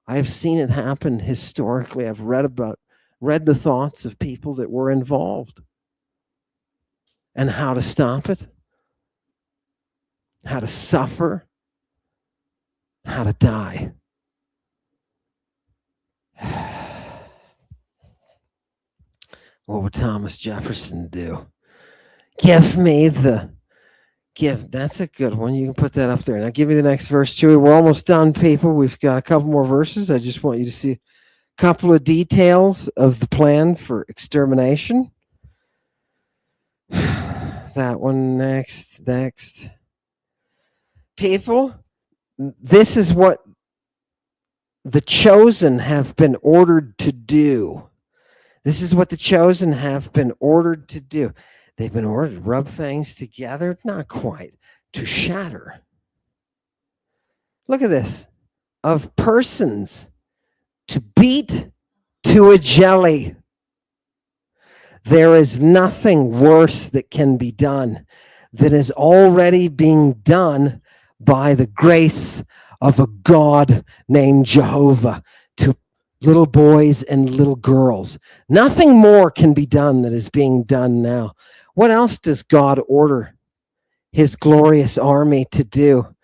I've seen it happen historically. I've read the thoughts of people that were involved and how to stop it. How to suffer, how to die. What would Thomas Jefferson do? Give me the gift. That's a good one. You can put that up there. Now give me the next verse, Chewy. We're almost done, people. We've got a couple more verses. I just want you to see a couple of details of the plan for extermination. That one next. People, this is what the chosen have been ordered to do. This is what the chosen have been ordered to do. They've been ordered to rub things together, not quite, to shatter. Look at this. Of persons to beat to a jelly. There is nothing worse that can be done that is already being done by the grace of a God named Jehovah to little boys and little girls. Nothing more can be done that is being done now. What else does God order his glorious army to do?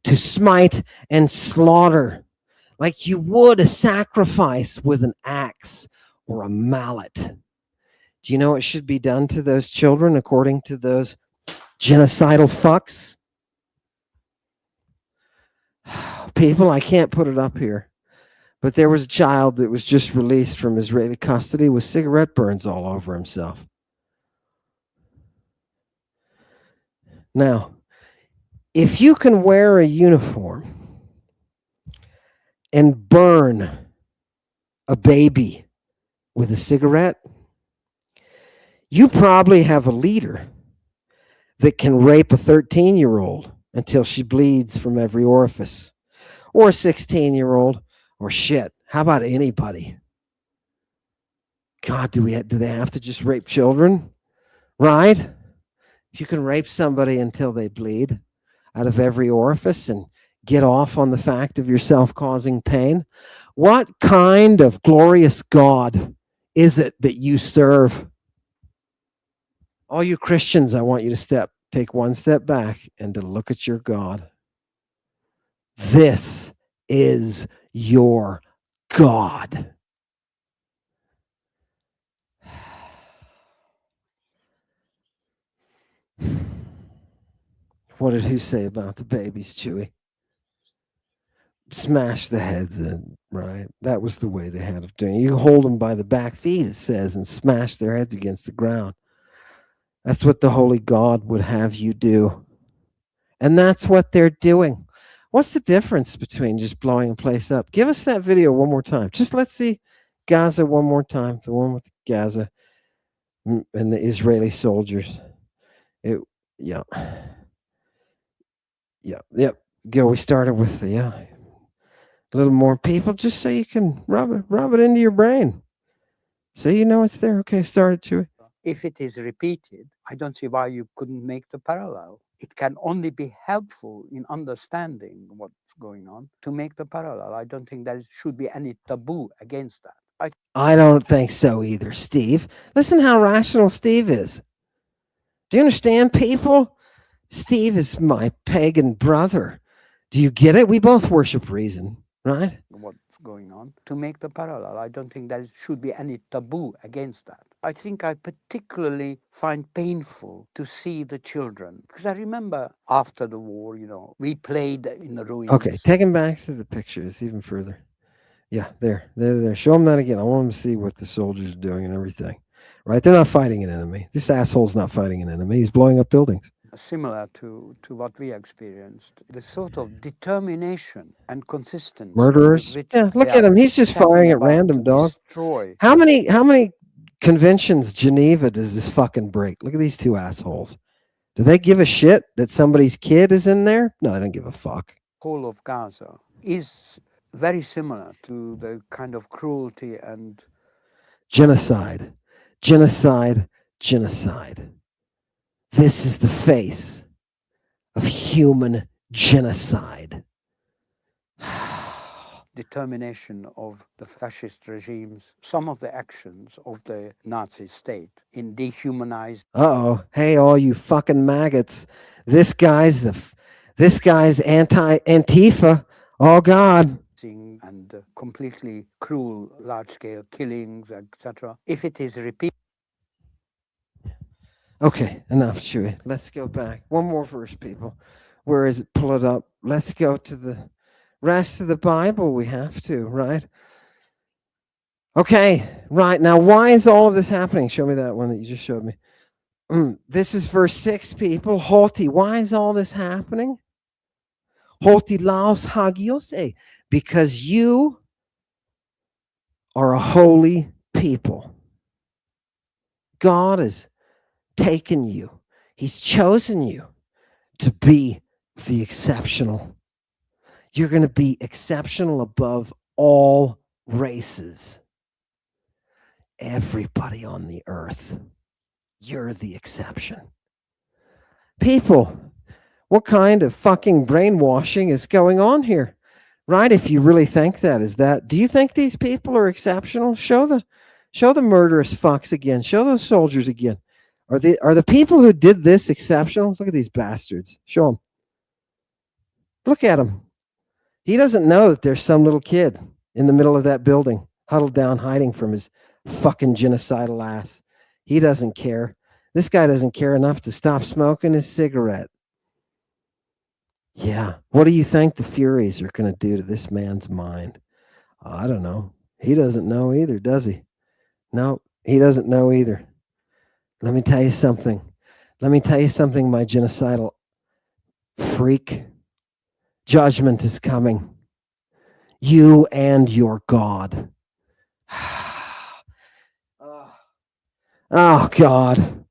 To smite and slaughter like you would a sacrifice with an axe or a mallet. Do you know what should be done to those children according to those genocidal fucks? People, I can't put it up here, but there was a child that was just released from Israeli custody with cigarette burns all over himself. Now, if you can wear a uniform and burn a baby with a cigarette, you probably have a leader that can rape a 13-year-old until she bleeds from every orifice. Or a 16-year-old, or shit. How about anybody? God, do they have to just rape children? Right? If you can rape somebody until they bleed out of every orifice and get off on the fact of yourself causing pain, what kind of glorious God is it that you serve? All you Christians, I want you to take one step back and to look at your God. This is your God. What did he say about the babies, Chewy? Smash the heads in, right? That was the way they had of doing it. You hold them by the back feet, it says, and smash their heads against the ground. That's what the Holy God would have you do. And that's what they're doing. What's the difference between just blowing a place up? Give us that video one more time. Just let's see Gaza one more time. The one with Gaza and the Israeli soldiers. Yep. Go. We started with a little more people, just so you can rub it into your brain, so you know it's there. Okay, started to. If it is repeated, I don't see why you couldn't make the parallel. It can only be helpful in understanding what's going on to make the parallel. I don't think there should be any taboo against that. I don't think so either, Steve. Listen how rational Steve is. Do you understand, people? Steve is my pagan brother. Do you get it? We both worship reason, right? What's going on to make the parallel. I don't think there should be any taboo against that. I think I particularly find painful to see the children, because I remember after the war, we played in the ruins. Okay, take him back to the picture. It's even further. Yeah, there. Show them that again. I want them to see what the soldiers are doing and everything. Right? They're not fighting an enemy. This asshole's not fighting an enemy. He's blowing up buildings. Similar to what we experienced, the sort of determination and consistency. Murderers. Yeah, look at him. He's just firing at random, dog. How many conventions Geneva does this fucking break? Look at these two assholes. Do they give a shit that somebody's kid is in there? No, they don't give a fuck. Whole of Gaza is very similar to the kind of cruelty and genocide. This is the face of human genocide. Determination of the fascist regimes, some of the actions of the Nazi state in dehumanized. Hey, all you fucking maggots! This guy's anti-Antifa. Oh God! And completely cruel, large-scale killings, etc. If it is repeated. Okay, enough, Chewy. Let's go back. One more verse, people. Where is it? Pull it up. Let's go to the rest of the Bible. We have to, right? Okay, right. Now, why is all of this happening? Show me that one that you just showed me. This is verse 6, people. Holti, why is all this happening? Holti laos hagios, because you are a holy people. God has taken you. He's chosen you to be the exceptional. You're going to be exceptional above all races. Everybody on the earth, you're the exception. People, what kind of fucking brainwashing is going on here? Right? If you really think that, do you think these people are exceptional? Show the murderous fucks again. Show those soldiers again. Are the people who did this exceptional? Look at these bastards. Show them. Look at him. He doesn't know that there's some little kid in the middle of that building, huddled down, hiding from his fucking genocidal ass. He doesn't care. This guy doesn't care enough to stop smoking his cigarette. Yeah. What do you think the Furies are going to do to this man's mind? I don't know. He doesn't know either, does he? No, he doesn't know either. Let me tell you something. My genocidal freak. Judgment is coming. You and your God. Oh, God.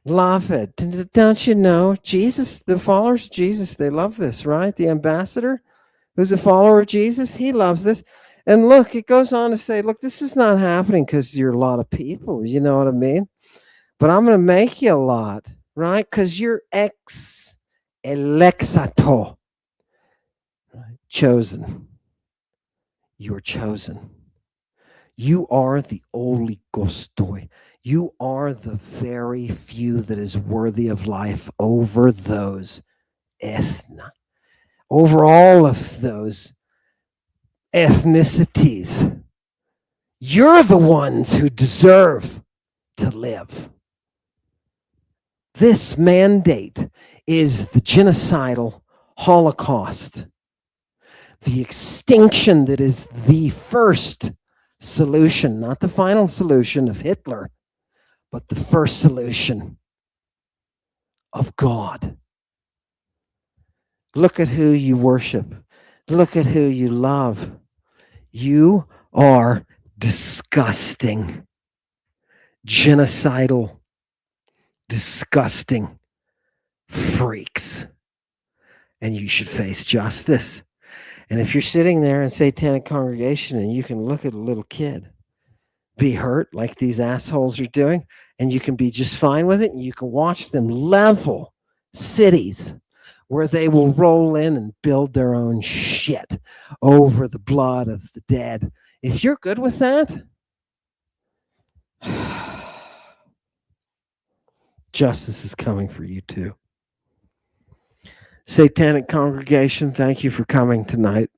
Love it. Don't you know? Jesus, the followers of Jesus, they love this, right? The ambassador who's a follower of Jesus, he loves this. And look, it goes on to say, look, this is not happening because you're a lot of people. You know what I mean? But I'm going to make you a lot, right? Because you're elexato. Chosen. You're chosen. You are the oligostoi. You are the very few that is worthy of life over those ethna, over all of those ethnicities. You're the ones who deserve to live. This mandate is the genocidal Holocaust, the extinction that is the first solution, not the final solution of Hitler, but the first solution of God. Look at who you worship. Look at who you love. You are disgusting, genocidal, disgusting freaks. And you should face justice. And if you're sitting there in satanic congregation and you can look at a little kid be hurt like these assholes are doing, and you can be just fine with it, and you can watch them level cities where they will roll in and build their own shit over the blood of the dead. If you're good with that, justice is coming for you too. Satanic congregation, thank you for coming tonight.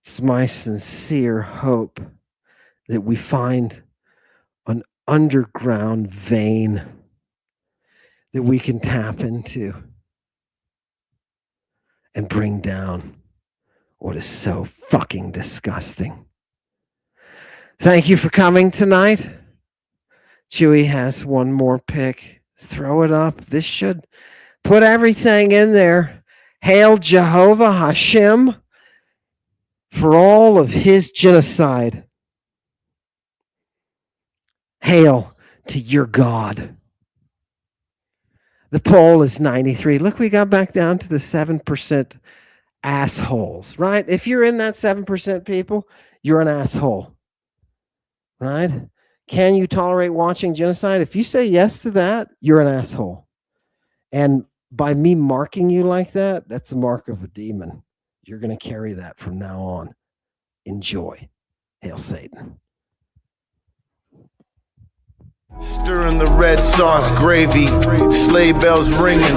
It's my sincere hope that we find an underground vein that we can tap into and bring down what is so fucking disgusting. Thank you for coming tonight. Chewy has one more pick. Throw it up. This should put everything in there. Hail Jehovah Hashem for all of his genocide. Hail to your God. The poll is 93. Look, we got back down to the 7% assholes, right? If you're in that 7% people, you're an asshole, right? Can you tolerate watching genocide? If you say yes to that, you're an asshole. And by me marking you like that, that's the mark of a demon. You're going to carry that from now on. Enjoy. Hail Satan. Stirring the red sauce gravy, sleigh bells ringing.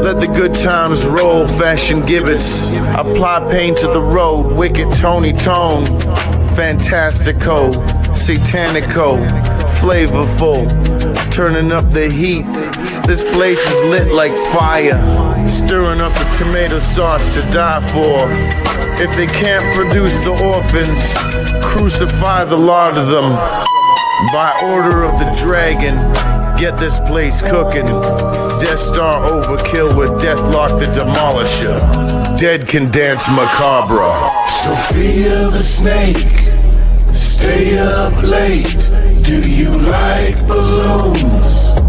Let the good times roll, fashion gibbets. Apply paint to the road, wicked Tony Tone. Fantastico, satanico, flavorful. Turning up the heat, this place is lit like fire. Stirring up the tomato sauce to die for. If they can't produce the orphans, crucify the lot of them. By order of the dragon, get this place cooking. Death Star overkill with Deathlock the Demolisher. Dead can dance macabre. Sophia the snake, stay up late. Do you like balloons?